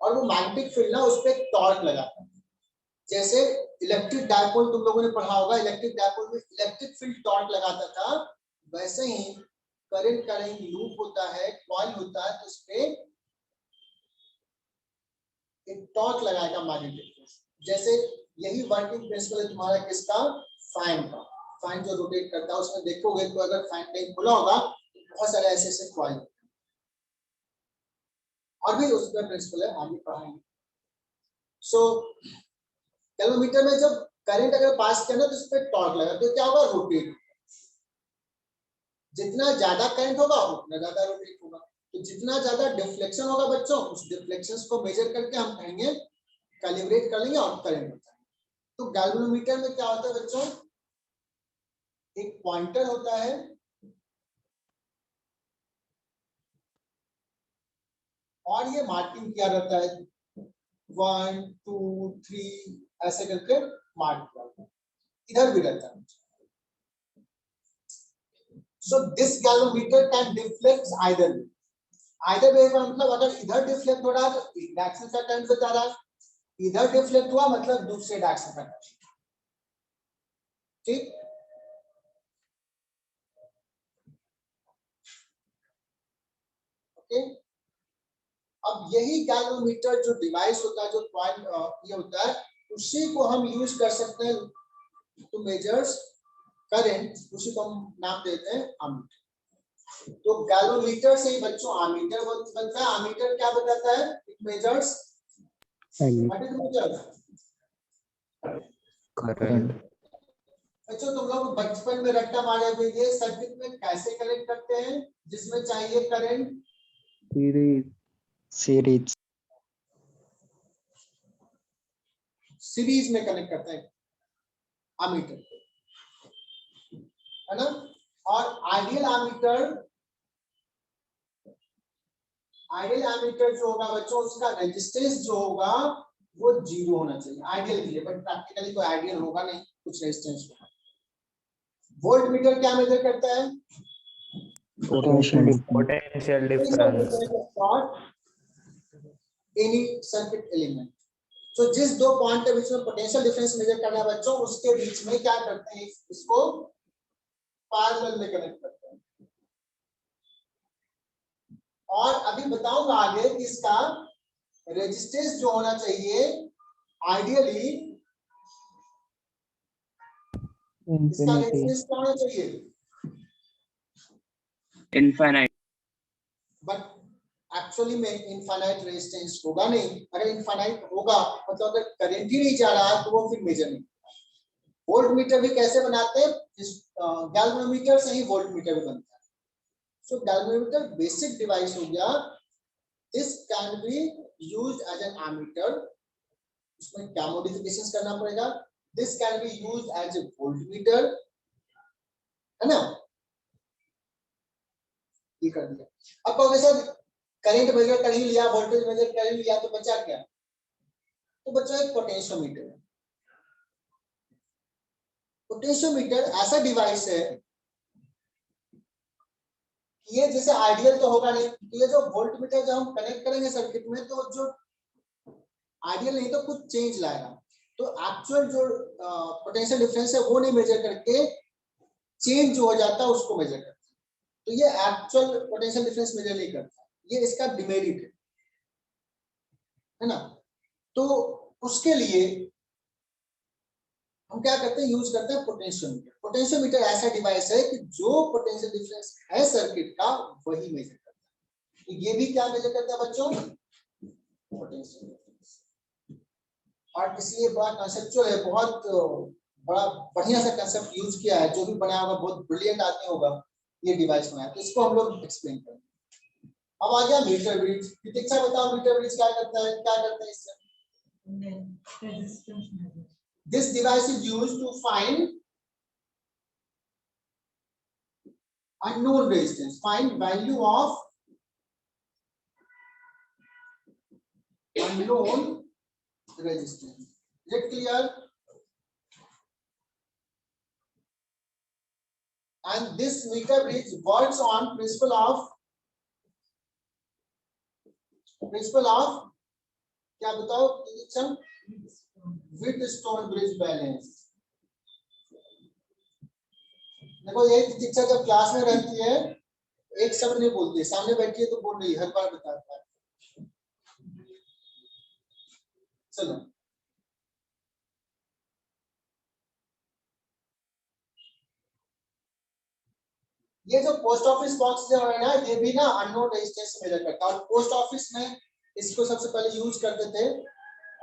और वो मैग्नेटिक फील्ड ना उस पर टॉर्क लगाता है। जैसे इलेक्ट्रिक डायपोल तुम लोगों ने पढ़ा होगा, इलेक्ट्रिक डायपोल में इलेक्ट्रिक फील्ड टॉर्क लगाता था, वैसे ही करंट का एक लूप होता है, कॉइल होता है, तो उस पे एक टॉर्क लगाएगा मैग्नेटिक फील्ड। जैसे यही वर्किंग प्रिंसिपल है तुम्हारा किसका? फैन का। फैन जो रोटेट करता है उसमें देखोगे तो अगर फैन कहीं खुला होगा बहुत सारे ऐसे ऐसे कॉइल, और भी उसका प्रिंसिपल है, आगे पढ़ाएंगे। सो गैल्वेनोमीटर में जब करंट अगर पास किया ना तो इस पे टॉर्क लगा तो क्या होगा? रोटेट। जितना ज्यादा करंट होगा उतना ज्यादा रोटेट होगा। तो जितना ज्यादा डिफ्लेक्शन होगा बच्चों, उस डिफ्लेक्शन को मेजर करके हम कहेंगे, कैलिब्रेट कर लेंगे और करंट बताएंगे। तो गैल्वेनोमीटर में क्या होता है बच्चों, एक पॉइंटर होता है और ये मार्किंग किया रहता है 1 2 3 ऐसे करके मार्क किया रहता है, इधर भी रहता है। So this galvanometer can deflect either way. Either way का मतलब अगर इधर डिफ्लेक्ट हो रहा है तो एक डायरेक्शन का करंट बता रहा है, इधर डिफ्लेक्ट हुआ मतलब दूसरे डायरेक्शन का करंट। ठीक, ओके। अब यही गैल्वेनोमीटर जो डिवाइस होता है, जो पॉइंट ये होता है, उसी को हम यूज कर सकते हैं टू मेजर्स करंट, उसी को हम नाम देते हैं एमीटर। तो गैल्वेनोमीटर से ही बच्चों एमीटर बनता है। एमीटर क्या बताता है, it measures what is measure
current.
बच्चों तुम लोग बचपन में रट्टा मारे हुए, ये सर्किट में कैसे कनेक्ट करते हैं जिसमें चाहिए करंट,
सीरीज
सीरीज में कनेक्ट करते हैं एमीटर, है ना। और आइडियल एमीटर जो होगा बच्चों, उसका रेजिस्टेंस जो होगा वो 0 होना चाहिए आइडियल के लिए, बट प्रैक्टिकली कोई आइडियल होगा नहीं, कुछ रेजिस्टेंस होगा। वोल्ट मीटर क्या मेजर करता है,
potential difference.
Any circuit element. तो जिस दो पॉइंट के बीच में पोटेंशियल डिफरेंस मेजर करना है बच्चों, उसके बीच में क्या करते हैं, इसको पैरेलल में कनेक्ट करते हैं। और अभी बताऊंगा आगे कि इसका रेजिस्टेंस जो होना चाहिए आइडियली, इसका रेजिस्टेंस क्या होना चाहिए,
इनफाइनाइट।
बट एक्चुअली में इनफाइनाइट रेजिस्टेंस होगा नहीं। अगर इनफाइनाइट होगा मतलब अगर करंट ही नहीं जा रहा तो वो फिर मेजर नहीं। वोल्ट मीटर भी कैसे बनाते हैं, गैल्वेनोमीटर से ही वोल्ट मीटर भी बनता है। सो गैल्वेनोमीटर बेसिक डिवाइस हो गया, this can be used as an ammeter. उसमें क्या मॉडिफिकेशंस करना पड़ेगा, this can be used as a volt meter, है ना, ये कर दिया। अब कहोगे सर करंट मेजर कर ही लिया, वोल्टेज मेजर कर ही लिया, तो बचा क्या, तो बचा एक पोटेंशियोमीटर। पोटेंशियोमीटर ऐसा डिवाइस है, ये जैसे आइडियल तो होगा नहीं, ये जो वोल्ट मीटर जब हम कनेक्ट करेंगे सर्किट में, तो जो आइडियल नहीं तो कुछ चेंज लाएगा। तो एक्चुअल जो पोटेंशियल डिफरेंस है वो नहीं मेजर करके चेंज जो हो जाता है उसको मेजर करता है। तो ये एक्चुअल पोटेंशियल डिफरेंस मेजर नहीं करता, ये इसका डिमेरिट है ना। तो उसके लिए हम क्या करते हैं, यूज करते हैं पोटेंशियोमीटर। पोटेंशियोमीटर ऐसा डिवाइस है कि जो पोटेंशियल डिफरेंस है सर्किट का वही मेजर करता है। तो ये भी क्या मेजर करता है बच्चों, पोटेंशियल डिफरेंस। और इसलिए बड़ा कंसेप्चुअल है, बहुत बड़ा बढ़िया सा कंसेप्ट यूज किया है, जो भी बनाया होगा बहुत ब्रिलियंट आदमी होगा ये डिवाइस बनाया, तो इसको हम लोग एक्सप्लेन करेंगे। अब आ गया मीटर ब्रिज। प्रतीक्षा बताओ मीटर ब्रिज क्या करता है, क्या करता है इससे। This device is used to find unknown resistance, find value of unknown resistance. Is it clear? And this meter bridge works on principle of क्या बताओ, Wheatstone bridge balance। देखो ये शिक्षा जब क्लास में रहती है एक शब्द नहीं बोलती, सामने बैठी है तो बोल रही है, हर बार बताता है। चलो ये जो पोस्ट ऑफिस बॉक्स जो है ना, ये भी ना अननोन रेजिस्टेंस मेजर करता है। और पोस्ट ऑफिस में इसको सबसे पहले यूज करते थे,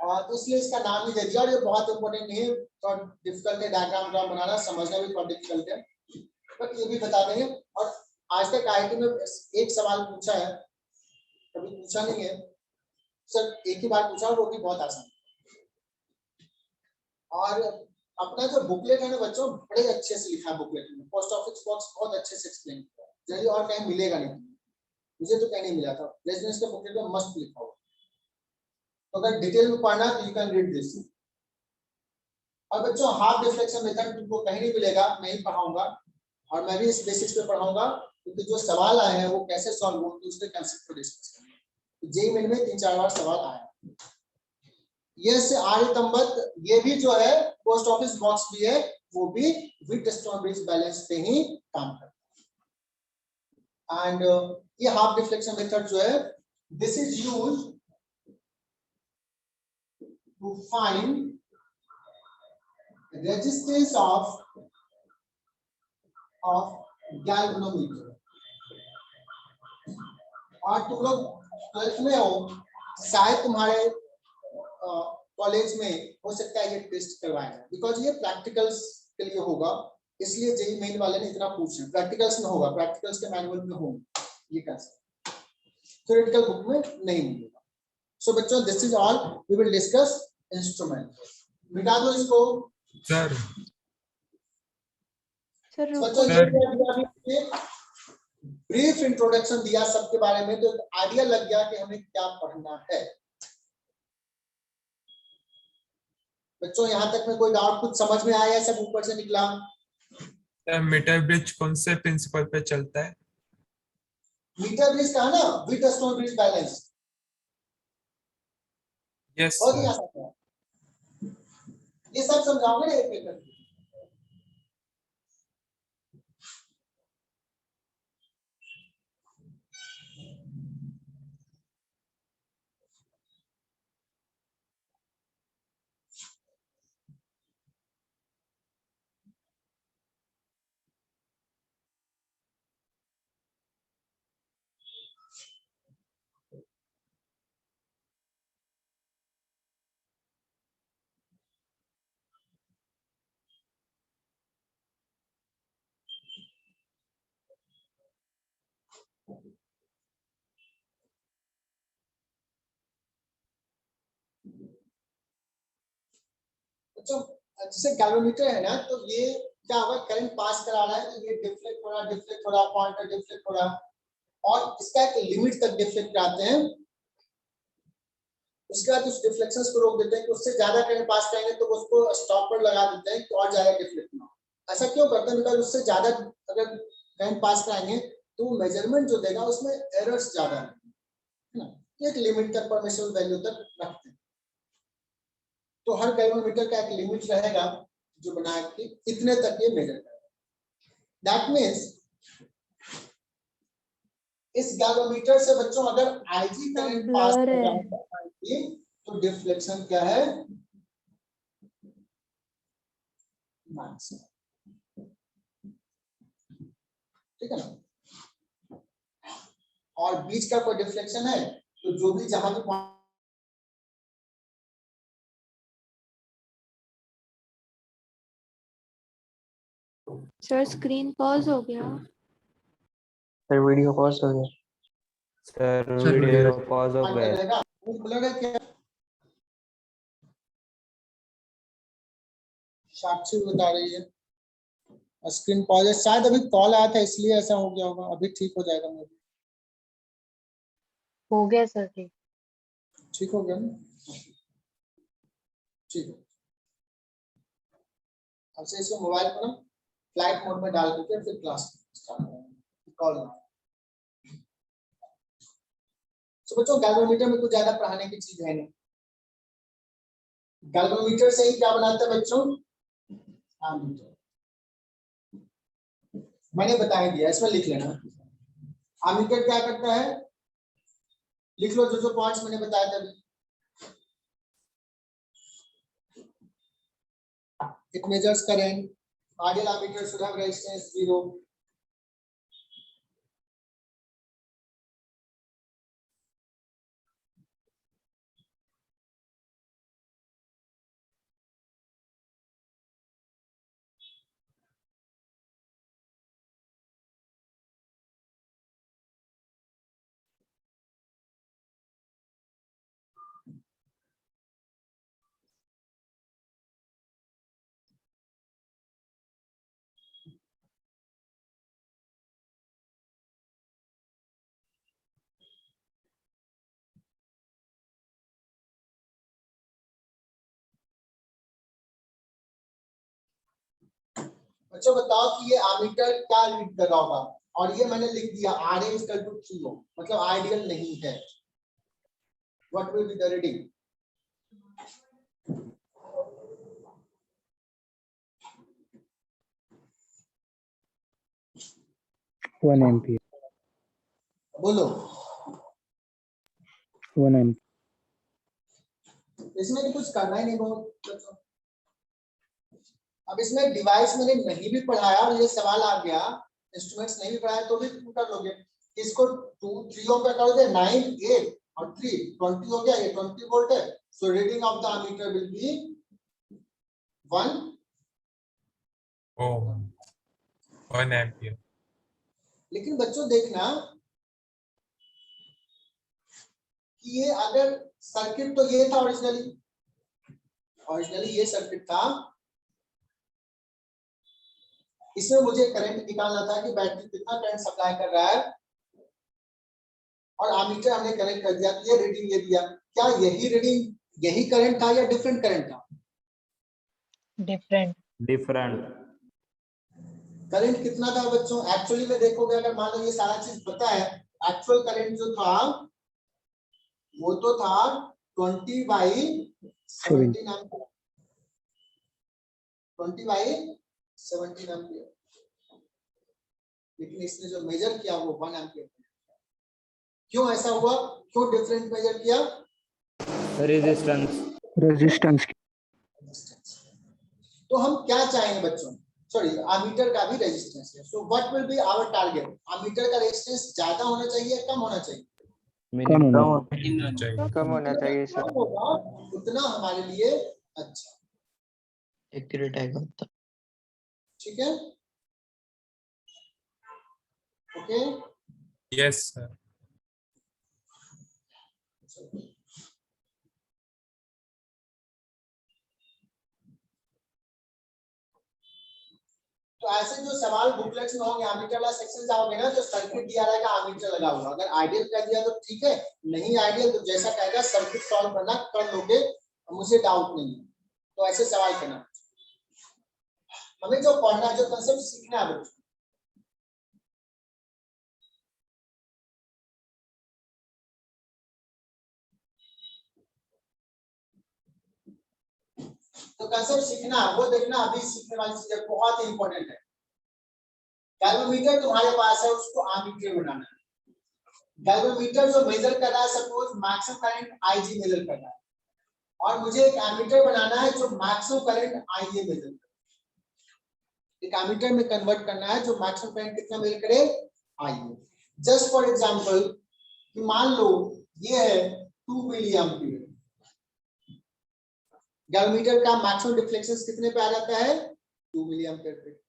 और तो इसलिए इसका नाम ही दे दिया। और ये बहुत इंपॉर्टेंट नहीं है, थोड़ा डिफिकल्ट है, डायग्राम बनाना समझना भी थोड़ा डिफिकल्ट है, बट ये भी बता देंगे। और आज तक आईआईटी में एक सवाल पूछा है, कभी पूछा नहीं है सर, एक ही बार पूछा, वो भी बहुत आसान। और अपना जो बुकलेट है ना बच्चों, बड़े अच्छे से लिखा है बुकलेट में, पोस्ट ऑफिस बॉक्स बहुत अच्छे से एक्सप्लेन किया है, जल्दी और कहीं मिलेगा नहीं, मुझे तो कहीं नहीं मिला था, रेजिडेंस के बुकलेट में मस्त लिखा हुआ। तो अगर डिटेल में पढ़ना तो यू कैन रीड दिस। और बच्चों हाफ डिफ्लेक्शन मेथड तुमको कहीं नहीं मिलेगा, मैं ही पढ़ाऊंगा, और मैं भी इस बेसिस पे पढ़ाऊंगा, क्योंकि जो सवाल आए हैं वो कैसे सॉल्व होंगे उसके कांसेप्ट को डिस्कस करेंगे। जेईई मेन में 3-4 बार सवाल आया। यस आर्यतम्बत, ये भी जो है पोस्ट ऑफिस बॉक्स भी है, वो भी व्हीटस्टोन ब्रिज बैलेंस पे ही काम करता है। एंड ये हाफ डिफ्लेक्शन मेथड जो है, this is use to find resistance of galvanometer. और तुम लोग 12th में हो, शायद तुम्हारे कॉलेज में हो सकता है ये टेस्ट करवाएंगे, बिकॉज ये प्रैक्टिकल्स के लिए होगा, इसलिए जेईई मेन वाले ने इतना पूछा। प्रैक्टिकल्स में होगा, प्रैक्टिकल्स के मैनुअल में होगा ये कंसेप्ट, थ्योरेटिकल बुक में नहीं मिलेगा। सो बच्चों this is all, we will discuss instrument. मिटा दो इसको
सर।
सर
बच्चों। ये ब्रीफ इंट्रोडक्शन दिया सबके बारे में, तो आइडिया लग गया कि हमें क्या पढ़ना है। बच्चों यहाँ तक में कोई डाउट, कुछ समझ में आया, सब ऊपर से निकला?
मीटर ब्रिज कौन से प्रिंसिपल पे चलता है?
मीटर ब्रिज का है ना, व्हीटस्टोन ब्रिज बैलेंस।
यस
बहुत ही
सर।
आसान है, ये सब समझाओगे ना एक एक करके। अच्छा, जैसे गैल्वेनोमीटर है ना, तो ये क्या होगा, करंट पास करा रहा है तो ये डिफ्लेक्ट हो रहा, पॉइंटर डिफ्लेक्ट हो रहा, और इसका एक लिमिट तक डिफ्लेक्ट कराते हैं। उसके बाद उस डिफ्लेक्शंस को रोक देते हैं कि उससे ज्यादा करंट पास करेंगे तो उसको स्टॉप पर लगा देते हैं कि और ज्यादा डिफ्लेक्ट ना हो। ऐसा क्यों करते हैं? बिकॉज उससे ज्यादा अगर करंट पास कराएंगे तो मेजरमेंट जो देगा उसमें एरर्स ज्यादा है ना, तो एक लिमिट तक, परमिसिबल वैल्यू तक रखते हैं। तो हर गैल्वेनोमीटर का एक लिमिट रहेगा जो बनाया कि इतने तक ये मेजर करेगा। दैट मींस इस गैल्वेनोमीटर से बच्चों अगर आईजी करंट पास कर रहा है तो डिफ्लेक्शन क्या है? मैक्सिमम। ठीक है ना? और बीच का कोई डिफ्लेक्शन है तो जो भी जहां भी
सर स्क्रीन पॉज हो गया।
सर वीडियो पॉज हो गया।
सर वीडियो पॉज हो गया।
रहेगा, वो ब्लर है क्या? साक्षी बता रही है स्क्रीन पॉज है, शायद अभी कॉल आया था इसलिए ऐसा हो गया होगा, अभी ठीक हो जाएगा। मेरे
हो गया सर, ठीक।
ठीक हो गया ना? ठीक है। अब से इसको मोबाइल को ना फ्लाइट मोड में डाल करके फिर क्लास स्टार्ट करेंगे, कॉल ना। तो बच्चों गैल्वेनोमीटर में कुछ ज्यादा पढ़ाने की चीज है नहीं। गैल्वेनोमीटर से ही क्या बनाता है बच्चों? एमीटर। मैंने बता ही दिया, इसमें लिख लेना। एमीटर क्या करता है, लिख लो जो जो पॉइंट्स मैंने बताया था। It measures current. Ideal ammeter should have resistance 0. बच्चों बताओ कि ये एमीटर क्या रीड कर रहा होगा, और ये मैंने लिख दिया RA = 3 ओम, मतलब आइडियल नहीं है। What will be the reading?
One ampere.
बोलो।
1 ampere.
इसमें कुछ करना ही नहीं बहुत बच्चों। अब इसमें डिवाइस मैंने नहीं भी पढ़ाया और ये सवाल आ गया, इंस्ट्रूमेंट्स नहीं भी पढ़ाया तो भी तुम कर लोगे। इसको 2 3 ओम पे करोगे, 9 8 और 3 20 हो गया, ये 20 वोल्ट है। So reading of the ammeter will be 1
ohm, 1 ampere.
लेकिन बच्चों देखना कि ये अगर सर्किट तो ये था ओरिजिनली ये सर्किट था, इसमें मुझे करंट निकालना था कि बैटरी कितना करंट सप्लाई कर रहा है, और एमीटर हमने कनेक्ट कर दिया तो ये रीडिंग ये दिया। क्या यही रीडिंग यही करंट था या डिफरेंट करंट था?
डिफरेंट।
करंट कितना था बच्चों? एक्चुअली में देखोगे, अगर मान लो ये सारा चीज पता है, एक्चुअल करंट जो था वो तो था 20/17 एम्पीयर, 20/17 एम्पीयर, लेकिन इसने जो मेजर किया वो 1 एम्पीयर। क्यों ऐसा हुआ? क्यों डिफरेंट मेजर किया?
रेजिस्टेंस।
तो हम क्या चाहेंगे बच्चों? सॉरी, एमीटर का भी रेजिस्टेंस है। So what will be our target? Ammeter का रेजिस्टेंस ज्यादा होना चाहिए, कम होना चाहिए?
कम होना
होना चाहिए।
कम होना चाहिए सर।
कम होगा उतना हमारे लिए अच्छा,
एक्यूरेट आएगा उतना।
ठीक है, ओके।
Yes, sir.
तो ऐसे जो सवाल बुकलेट्स में होंगे, एमीटर वाला सेक्शन जाओगे ना, जो सर्किट दिया रहेगा एमीटर लगा हुआ, अगर आइडियल कर दिया तो ठीक है, नहीं आइडियल तो जैसा कहेगा सर्किट सॉल्व करना कर लोगे, मुझे डाउट नहीं है। तो ऐसे सवाल करना, हमें जो पढ़ना है, जो कांसेप्ट सीखना है बच्चों, तो कांसेप्ट सीखना है, वो देखना अभी सीखने वाली चीज बहुत ही इंपॉर्टेंट है। गैल्वेमीटर तुम्हारे पास है, उसको एमीटर बनाना है। गैल्वेमीटर जो मेजर कर रहा है, suppose maximum current IG measure कर रहा है, और मुझे एक एमीटर बनाना है जो मैक्सिमम करंट IA मेजर करे। एक एमीटर में कन्वर्ट करना है जो मैक्सिमम करंट कितना मेजर करे, IA। जस्ट फॉर एग्जांपल कि मान लो ये है 2 मिली एम्पीयर, गैल्वेमीटर का मैक्सिमम डिफ्लेक्शन कितने पे आ जाता है, 2 मिली एम्पीयर पे।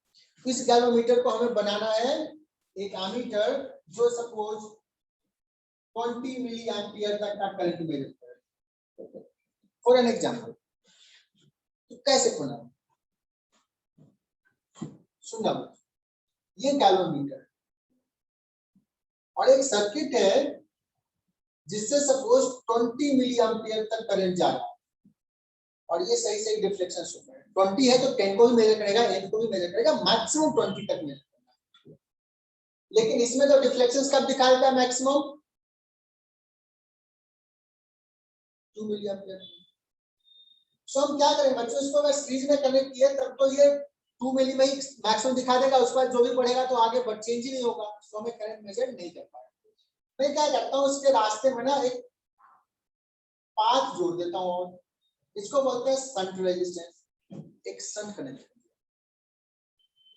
इस गैल्वेमीटर को हमें बनाना है एक एमीटर जो सपोज 20 मिली एम्पीयर तक का करंट मेजर करे। फॉर एन एग्जांपल, तो कैसे खोलना, सुनना, ये गैल्वेमीटर और एक सर्किट है जिससे सपोज 20 मिली एम्पीयर तक करंट जा रहा है, और ये सही डिफ्लेक्शन शो कर रहा है। 20 है तो 10 को भी मेजर करेगा, 8 को भी मेजर करेगा, मैक्सिमम 20 तक मेजर करेगा। लेकिन इसमें तो डिफ्लेक्शन कब दिखाता है, मैक्सिमम 2 मिली एम्पीयर। सो हम क्या करें बच्चों, इसको अगर सीरीज में कनेक्ट किए तब तो ये 2 मिली में ही मैक्सिमम दिखा देगा, उसके बाद जो भी बढ़ेगा तो आगे बढ़ चेंज ही नहीं होगा, सो हमें करंट मेजर नहीं कर पाएगा। मैं क्या करता हूँ, उसके रास्ते में ना एक पाथ जोड़ देता हूँ, और इसको बोलते हैं शंट रेजिस्टेंस। एक शंट कनेक्ट,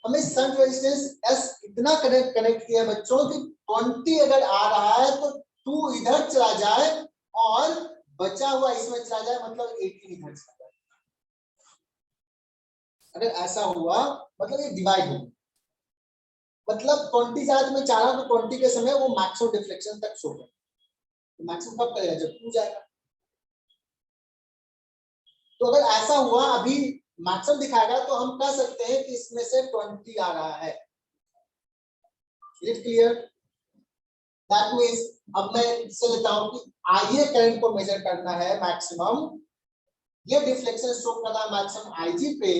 हमें शंट रेजिस्टेंस S इतना कनेक्ट किया है बच्चों कि 20 अगर आ रहा है तो 2 इधर चला जाए और बचा हुआ इसमें चला जाए, मतलब 18 इधर चला जाए। अगर ऐसा हुआ मतलब ये डिवाइड हो, मतलब 20 ज्यादा मैं चाह रहा हूं तो 20 के समय वो मैक्सिमम डिफ्लेक्शन तक शो करे। मैक्सिमम कब करेगा, जब 2 जाएगा। तो अगर ऐसा हुआ, अभी मैक्सिमम दिखाएगा, तो हम कह सकते हैं कि इसमें से 20 आ रहा है। Is it clear? That means अब मैं इससे लेता हूं कि IA करंट को मेजर करना है मैक्सिमम, ये डिफ्लेक्शन शो करना मैक्सिमम IG पे,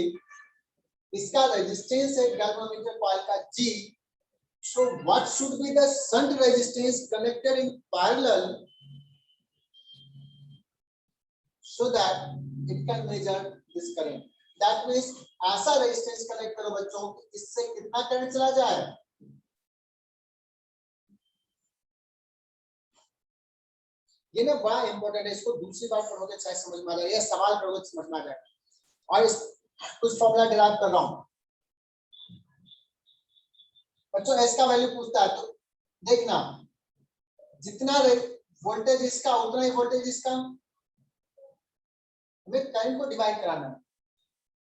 इसका रेजिस्टेंस है गैल्वेनोमीटर कॉइल का G, so what should be the shunt resistance connected in parallel so that it can measure this current. That means ऐसा रेजिस्टेंस कनेक्ट करो बच्चों कि इससे कितना करंट चला जाए, ये ना बड़ा इंपॉर्टेंट है, इसको दूसरी बार पढ़ोगे शायद समझ में आ जाएगा, सवाल करोगे समझ में आ जाएगा। और इस कुछ फॉर्मूला डिराइव कर रहा हूं बच्चों, एस का वैल्यू पूछता है तो देखना जितना वोल्टेज इसका उतना ही वोल्टेज इसका, हमें करंट को डिवाइड कराना है।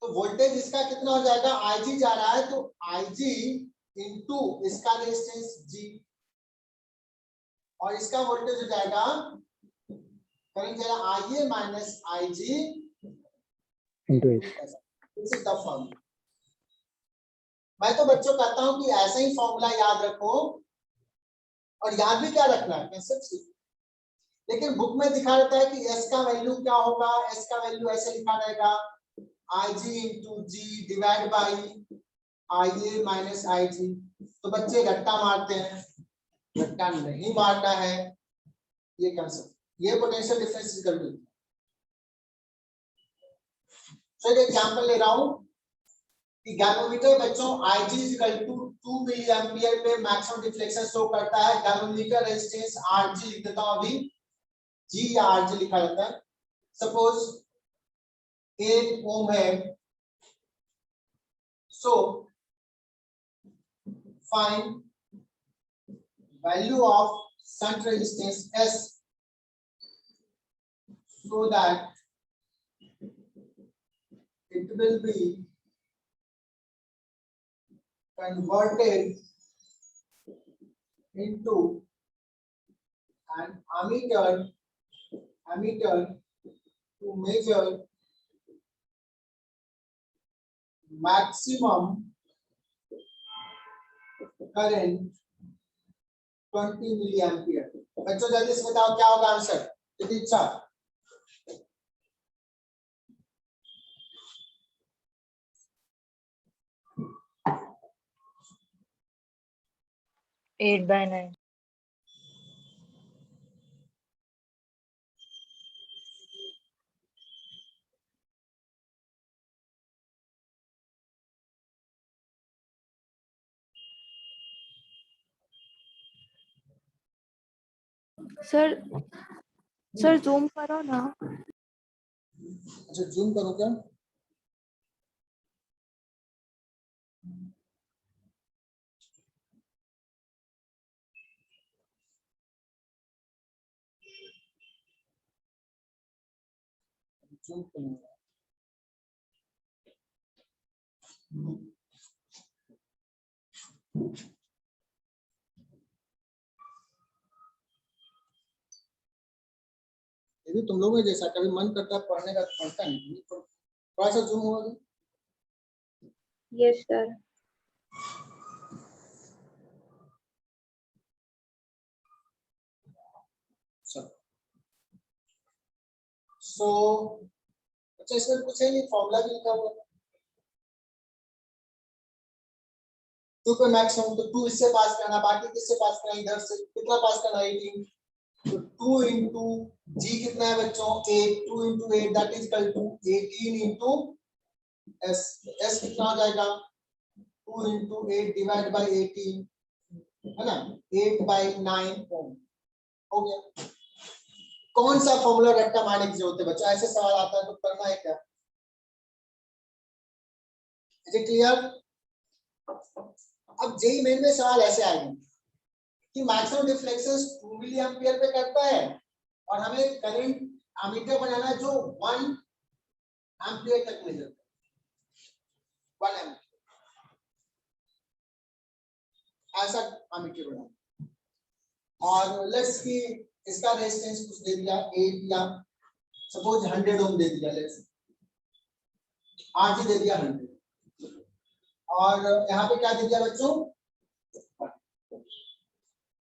तो वोल्टेज इसका कितना हो जाएगा, Ig जा रहा है तो Ig इंटू इसका रेजिस्टेंस G, और इसका वोल्टेज हो जाएगा करंट जाएगा Ia minus Ig
into S.
This is the formula. मैं तो बच्चों कहता हूं कि ऐसा ही फॉर्मूला याद रखो, और याद भी क्या रखना है कंसेप्ट, लेकिन बुक में दिखा रहता है कि S का वैल्यू क्या होगा, S का वैल्यू ऐसे लिखा रहेगा Ig into G divide by Ia minus Ig। तो बच्चे रट्टा मारते हैं, रट्टा नहीं मारना है, ये कंसेप्ट, ये potential difference is equal to. So एक एग्जांपल ले रहा हूं कि गैल्वेनोमीटर बच्चों Ig is equal to 2 milli ampere पे मैक्सिमम डिफ्लेक्शन शो करता है। गैल्वेनोमीटर रेजिस्टेंस Rg लिख देता हूं अभी, G या Rg लिखा रहता है। सपोज 8 ओम है, so find value of shunt resistance S so that it will be converted into an ammeter to measure maximum current 20 milliampere। बच्चों जल्दी से बताओ क्या होगा आंसर, प्रतीक्षा।
8/9.
सर जूम करो ना।
अच्छा जूम करो क्या, जूम करूंगा। ये भी तुम लोगों में जैसा कभी मन करता है पढ़ने का पढ़ता नहीं, थोड़ा सा जूम होगा।
Yes sir.
सो अच्छा इसमें कुछ है, ये फॉर्मूला भी लिखा हुआ है, 2 पे मैक्सिमम, तो 2 इससे पास करना, बाकी किससे पास करना, इधर से कितना पास करना, 18। तो 2 इंटू G कितना है बच्चों, 8, 2 into 8 that is equal to 18 into S। S कितना हो जाएगा, 2 इंटू 8 डिवाइड बाई 18 है ना, 8/9 ओम हो गया। कौन सा फॉर्मूला रट्टा मारने की जरूरत है बच्चों, ऐसे सवाल आता है तो करना है क्या, इज इट क्लियर। अब जेई मेन में सवाल ऐसे आएंगे कि मैक्सिमम डिफ्लेक्शन 2 मिली एम्पियर पे करता है और हमें करंट एमीटर बनाना है जो 1 एम्पियर तक मेजर करे, 1 एम्पियर ऐसा एमीटर बनाना। और लेट्स की इसका रेजिस्टेंस कुछ दे दिया 8 या सपोज 100 ओम दे दिया, लेट्स Rg दे दिया 100, और यहाँ पे क्या दे दिया बच्चों,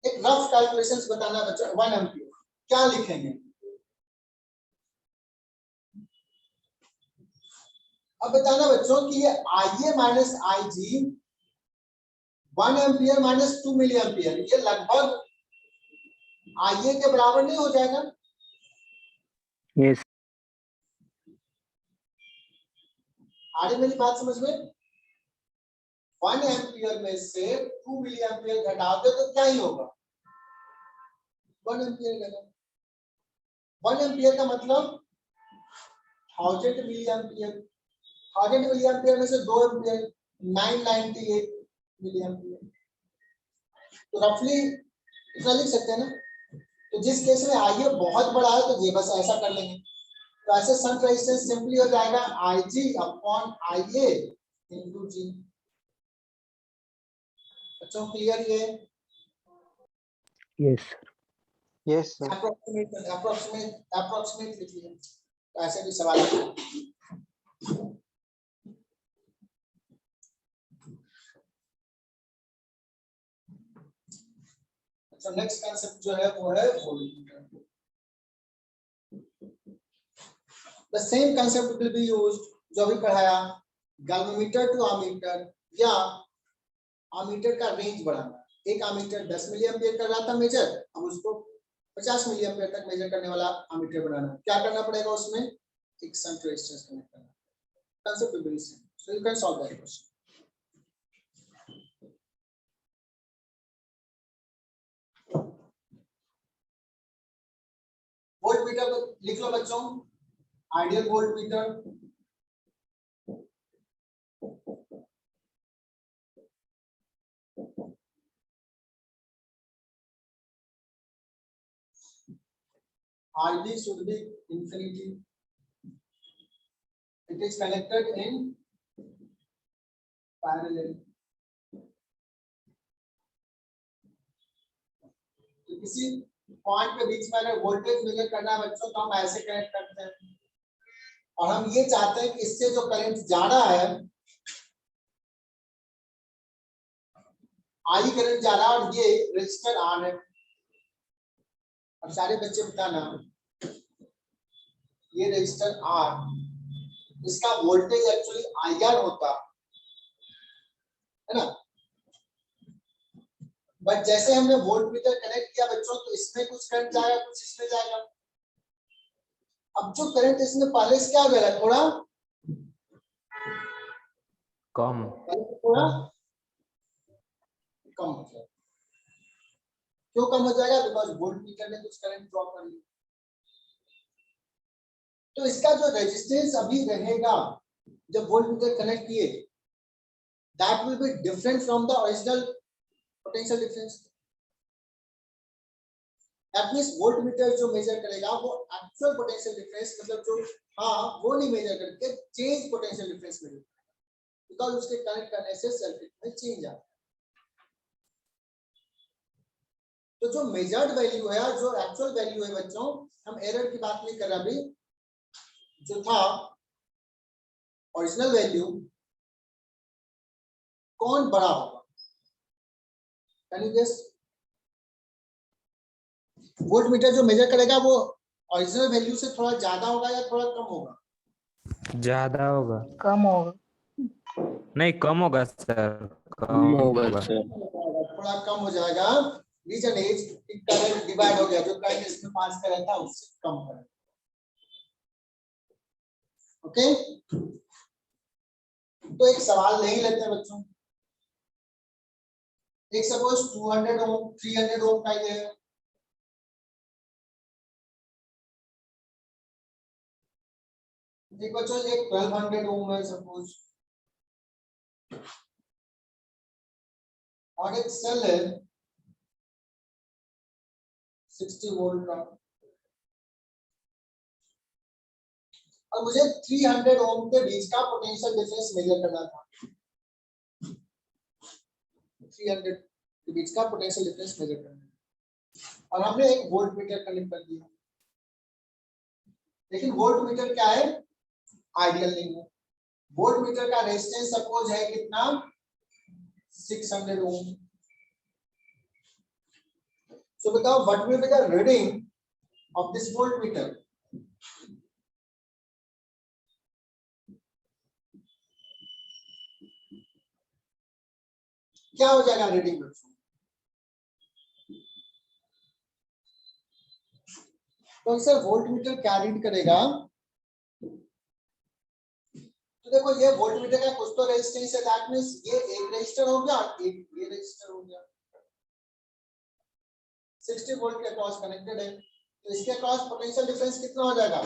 एक रफ कैलकुलेशंस बताना बच्चों। 1 एम्पियर क्या लिखेंगे, अब बताना बच्चों कि ये IA minus IG 1 ampere minus 2 milli ampere, ये लगभग IA के बराबर नहीं हो जाएगा?
Yes.
आ रही मेरी बात समझ में? 1 एम्पियर में से 2 मिली एम्पियर घटा दो तो क्या ही होगा? 1 एम्पियर घटा, 1 एम्पियर का मतलब 1000 मिली एम्पियर, 1000 मिली एम्पियर में से 2 एम्पियर 998 मिली एम्पियर, तो रफली इतना लिख सकते हैं ना। तो जिस केस में आईए बहुत बड़ा है तो ये बस ऐसा कर लेंगे, तो ऐसे शंट रेजिस्टेंस सिंपली हो जाएगा IG upon IA into G। बच्चों क्लियर ये?
Yes.
Yes, sir.
अप्रोक्सीमेट लिख लिया, तो ऐसे भी सवाल है। अच्छा नेक्स्ट कांसेप्ट जो है वो है voltmeter. The same concept will be used जो अभी पढ़ाया, गैल्वेमीटर टू अमीटर या अमीटर का रेंज बढ़ाना। एक अमीटर 10 मिली एम्पियर कर रहा था मेजर, अब उसको 50 मिली एम्पियर तक मेजर करने वाला अमीटर बनाना। क्या करना पड़ेगा उसमें? एक शंट रेजिस्टेंस कनेक्ट करना। Concept will be same, so you can solve that question. Voltmeter को लिख लो बच्चों, ideal voltmeter RB should be infinity. It is connected in parallel. तो किसी पॉइंट के बीच में अगर वोल्टेज मेजर करना है बच्चों तो हम ऐसे कनेक्ट करते हैं, और हम ये चाहते हैं कि इससे जो करंट जा रहा है, आई करंट जा रहा है और ये रजिस्टर ऑन है। अब सारे बच्चे बताना, ये रजिस्टर R, इसका वोल्टेज एक्चुअली IR होता है ना, बट जैसे हमने वोल्टमीटर कनेक्ट किया बच्चों तो इसमें कुछ करंट जाएगा, कुछ इसमें जाएगा। अब जो करंट इसमें पहले से क्या हो जाएगा, थोड़ा
कम।
थोड़ा कम हो जाएगा। क्यों कम हो जाएगा? बिकॉज वोल्टमीटर ने कुछ करंट ड्रॉ कर लिया। तो इसका जो रेजिस्टेंस अभी रहेगा जब वोल्टमीटर कनेक्ट किए, that will be different from the original potential difference. That means voltmeter जो मेजर करेगा वो एक्चुअल पोटेंशियल डिफरेंस, मतलब जो वो नहीं मेजर करके चेंज पोटेंशियल डिफरेंस मेजर करेगा, बिकॉज उसके कनेक्ट करने से सर्किट में चेंज आता है। तो जो मेजर्ड वैल्यू है, जो एक्चुअल वैल्यू है बच्चों, हम एरर की बात नहीं कर रहे अभी, जो था ओरिजिनल वैल्यू, कौन बड़ा होगा? Can you guess? वोल्टमीटर जो मेजर करेगा वो ओरिजिनल वैल्यू से थोड़ा ज्यादा होगा या थोड़ा कम होगा?
ज्यादा होगा।
कम होगा।
नहीं कम होगा सर, कम होगा सर।
थोड़ा कम हो जाएगा। रीजन इज करंट डिवाइड हो गया, जो करंट इसमें पास कर रहा था उससे कम करंट। ओके, तो एक सवाल नहीं लेते हैं बच्चों। एक सपोज 200 ओम 300 ओम का है, एक बच्चों एक 1200 ओम है सपोज, और एक सेल है 60 वोल्ट का, और मुझे 300 ओम के बीच का पोटेंशियल डिफरेंस मेजर करना था। 300 के बीच का पोटेंशियल डिफरेंस मेजर करना है, और हमने एक वोल्टमीटर कनेक्ट कर दिया। लेकिन वोल्टमीटर क्या है? आइडियल नहीं है। वोल्टमीटर का रेजिस्टेंस सपोज है कितना? 600 ओम। So बताओ what will be the reading of this voltmeter? क्या हो जाएगा रीडिंग बच्चों? तो सर वोल्टमीटर क्या रीड करेगा? तो देखो ये वोल्टमीटर का कुछ तो रेजिस्टेंस है, दैट मींस ये एक रजिस्टर हो गया और एक ये रजिस्टर हो गया, 60 वोल्ट के अक्रॉस कनेक्टेड है, तो इसके अक्रॉस पोटेंशियल डिफरेंस कितना हो जाएगा?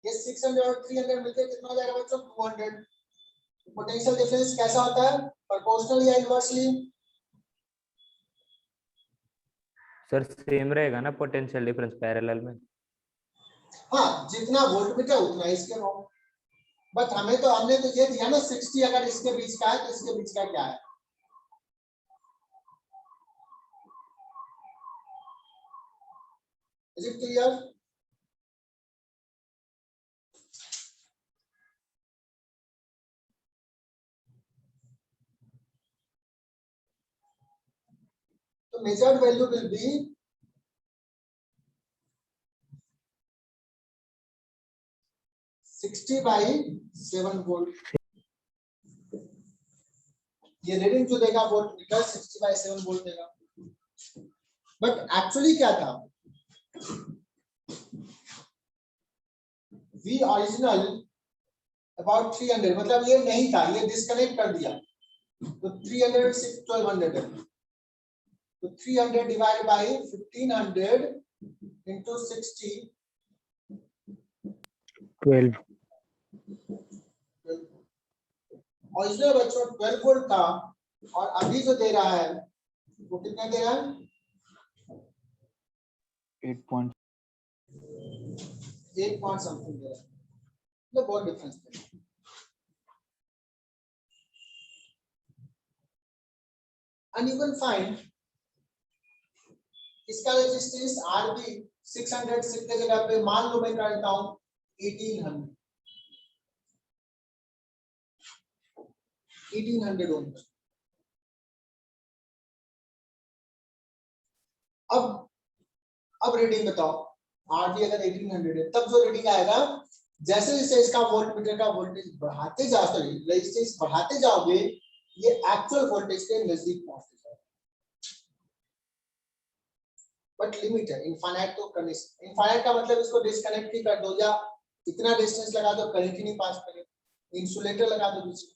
ये 600 और 300 मिलकर कितना हो जाएगा बच्चों? 200। पोटेंशियल डिफरेंस कैसा होता है, प्रोपोर्शनल या इनवर्सली?
सर सेम रहेगा ना पोटेंशियल डिफरेंस पैरेलल में।
हाँ, जितना वोल्टमीटर उतना इसके रो, बट हमने तो ये दिया ना 60 अगर इसके बीच का है तो इसके बीच का क्या है? Is it clear? तो measured value will be 60/7 volt. ये रीडिंग जो देगा वोल्टमीटर 60/7 वोल्ट देगा। बट एक्चुअली क्या था, V original about 300, मतलब ये नहीं था, ये डिस्कनेक्ट कर दिया, तो 300 से 1200 है, तो 300 डिवाइड बाय 1500 into 60
12
ओरिजिनल बच्चों 12 वोल्ट था, और अभी जो दे रहा है वो कितना दे रहा है?
8 पॉइंट
8 पॉइंट समथिंग दे रहा है, मतलब बहुत डिफरेंस है। एंड यू कैन फाइंड इसका रेजिस्टेंस आरबी 600 की जगह पे मान लो मैं करता हूं 1800 ओम। अब रीडिंग बताओ, आरबी अगर 1800 है तब जो रीडिंग आएगा, जैसे जैसे इसका वोल्टमीटर का वोल्टेज बढ़ाते जाओ, सॉरी रेजिस्टेंस बढ़ाते जाओगे, ये एक्चुअल वोल्टेज के नजदीक पहुंचते जाओगे। बट लिमिट है, इनफाइनाइट तो कर नहीं सकते। इनफाइनाइट का मतलब इसको डिस्कनेक्ट ही कर दो, या इतना डिस्टेंस लगा दो करंट ही नहीं पास करे, इंसुलेटर लगा दो बीच में।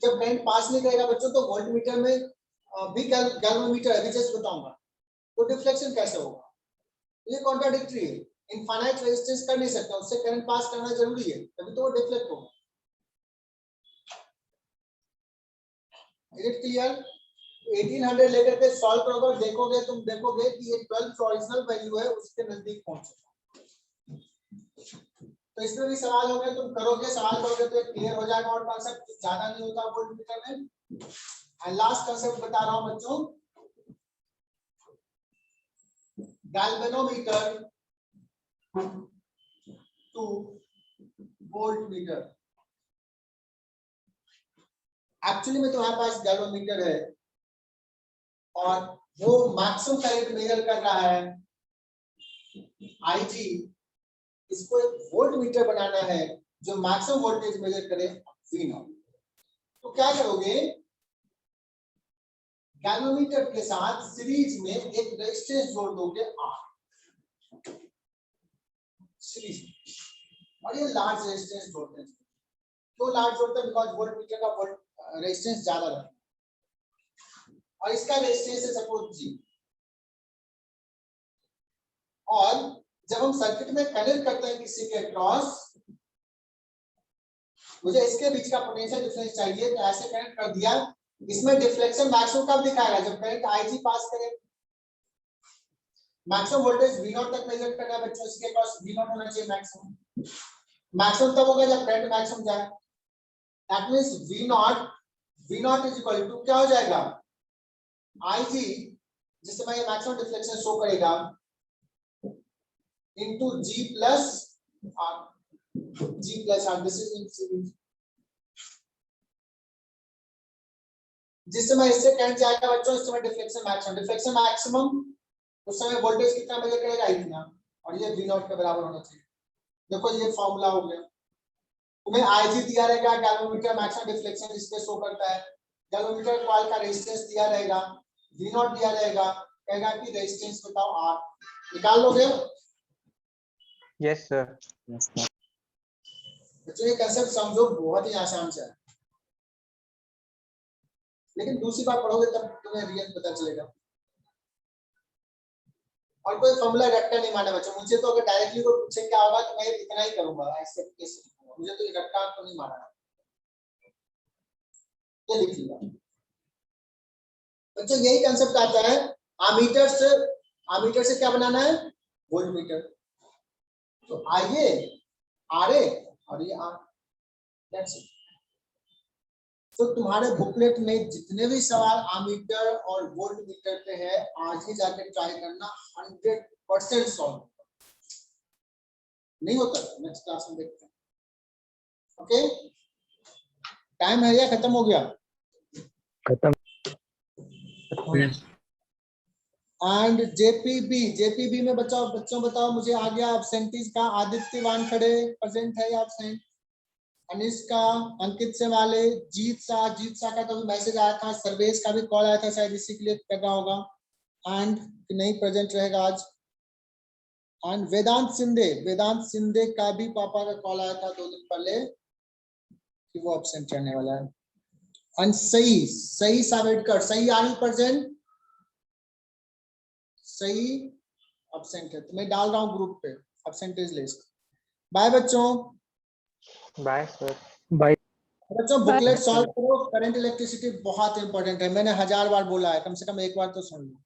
जब करंट पास नहीं करेगा बच्चों तो वोल्टमीटर में भी गैल्वेनोमीटर अभी जस्ट बताऊंगा, तो डिफ्लेक्शन कैसे होगा, ये कॉन्ट्राडिक्टरी है। इनफाइनाइट रेजिस्टेंस कर नहीं सकता, उससे करंट पास करना जरूरी है, तभी तो वो डिफ्लेक्ट होगा। Is it clear? 1800 लेकर के सॉल्व करोगे, देखोगे तुम देखोगे कि ये 12 जो ओरिजिनल वैल्यू है उसके नजदीक पहुंचेगा। तो इसमें भी सवाल होंगे, तुम करोगे, सवाल करोगे तो क्लियर हो जाएगा, और कॉन्सेप्ट ज्यादा नहीं होता वोल्टमीटर में। एंड लास्ट कॉन्सेप्ट बता रहा हूं बच्चों, गैल्वेनोमीटर टू वोल्टमीटर। एक्चुअली में तुम्हारे पास गैल्वेनोमीटर है और वो मैक्सिमम करंट मेजर कर रहा है आईजी, इसको एक वोल्टमीटर बनाना है जो मैक्सिमम वोल्टेज मेजर करे वी नॉट। तो क्या करोगे, गैल्वेनोमीटर के साथ सीरीज में एक रेजिस्टेंस जोड़ दोगे R सीरीज, और ये लार्ज रेजिस्टेंस जोड़ते हैं। क्यों लार्ज जोड़ते हैं? बिकॉज वोल्टमीटर का वोल्ट रेजिस्टेंस ज्यादा रहता है, और इसका रेजिस्टेंस है सपोज G, और जब हम सर्किट में कनेक्ट करते हैं किसी के क्रॉस, मुझे इसके बीच का पोटेंशियल डिफरेंस चाहिए, तो ऐसे कनेक्ट कर दिया। इसमें डिफ्लेक्शन मैक्सिमम कब दिखाएगा? जब करंट आईजी पास करे। मैक्सिमम वोल्टेज V0 तक मेजर करना है बच्चों, इसके पास V0 होना चाहिए मैक्सिमम। मैक्सिमम तब होगा जब करंट मैक्सिमम जाए, that means V0 is equal to क्या हो जाएगा? IG, जिस समय ये मैक्सिमम डिफ्लेक्शन शो करेगा, into G plus R, this is in series। जिस समय इससे करंट जाएगा बच्चों, इस समय डिफ्लेक्शन मैक्सिमम, उस समय वोल्टेज कितना मेजर करेगा? इतना, और ये V0 के बराबर होना चाहिए। देखो ये फॉर्मूला हो गया, तुम्हें IG दिया रहेगा, गैल्वेनोमीटर मैक्सिमम डिफ्लेक्शन इस पे शो करता है, गैल्वेनोमीटर कॉइल का रेजिस्टेंस दिया रहेगा, V0 दिया रहेगा, कहेगा कि रेजिस्टेंस बताओ R, निकाल लोगे?
Yes sir.
बच्चों ये कंसेप्ट समझो, बहुत ही आसान से है, लेकिन दूसरी बार पढ़ोगे तब तुम्हें रियल पता चलेगा। और कोई फॉर्मूला रट्टा नहीं मारना बच्चों, मुझे तो अगर डायरेक्टली कोई पूछे क्या होगा तो मैं इतना ही करूंगा, ऐसे कैसे, मुझे तो रट्टा तो नहीं मारना। ये लिख लिया बच्चों, यही कंसेप्ट आता है। आमीटर से क्या बनाना है? वोल्टमीटर। तो आइए RA और ये R, दैट्स इट। तो तुम्हारे बुकलेट में जितने भी सवाल आमीटर और वोल्टमीटर पे है, आज ही जाके ट्राई करना, 100% सॉल्व। नहीं होता नेक्स्ट क्लास में देखते हैं। ओके, टाइम है या खत्म हो गया?
खत्म।
एंड जेपीबी में बच्चों बताओ मुझे आ गया एब्सेंटीज का। आदित्य वानखड़े प्रेजेंट है या एब्सेंट? अनिष्का, अंकित से वाले, जीत सा का तो मैसेज आया था, सर्वेश का भी कॉल आया था, शायद इसी के लिए कर रहा होगा, एंड नहीं प्रेजेंट रहेगा आज। एंड वेदांत सिंधे का भी पापा का कॉल आया था 2 दिन पहले कि वो एब्सेंट रहने वाला है। एंड सही सावेडकर, सही आनी प्रेजेंट, सही एब्सेंट है, तो मैं डाल रहा हूँ ग्रुप पे एब्सेंटेज लिस्ट। बाय बच्चों।
Bye sir.
बाय।
बच्चों बुकलेट सॉल्व करो। करंट इलेक्ट्रिसिटी बहुत इंपॉर्टेंट है, मैंने 1000 बार बोला है, कम से कम एक बार तो सुन लो।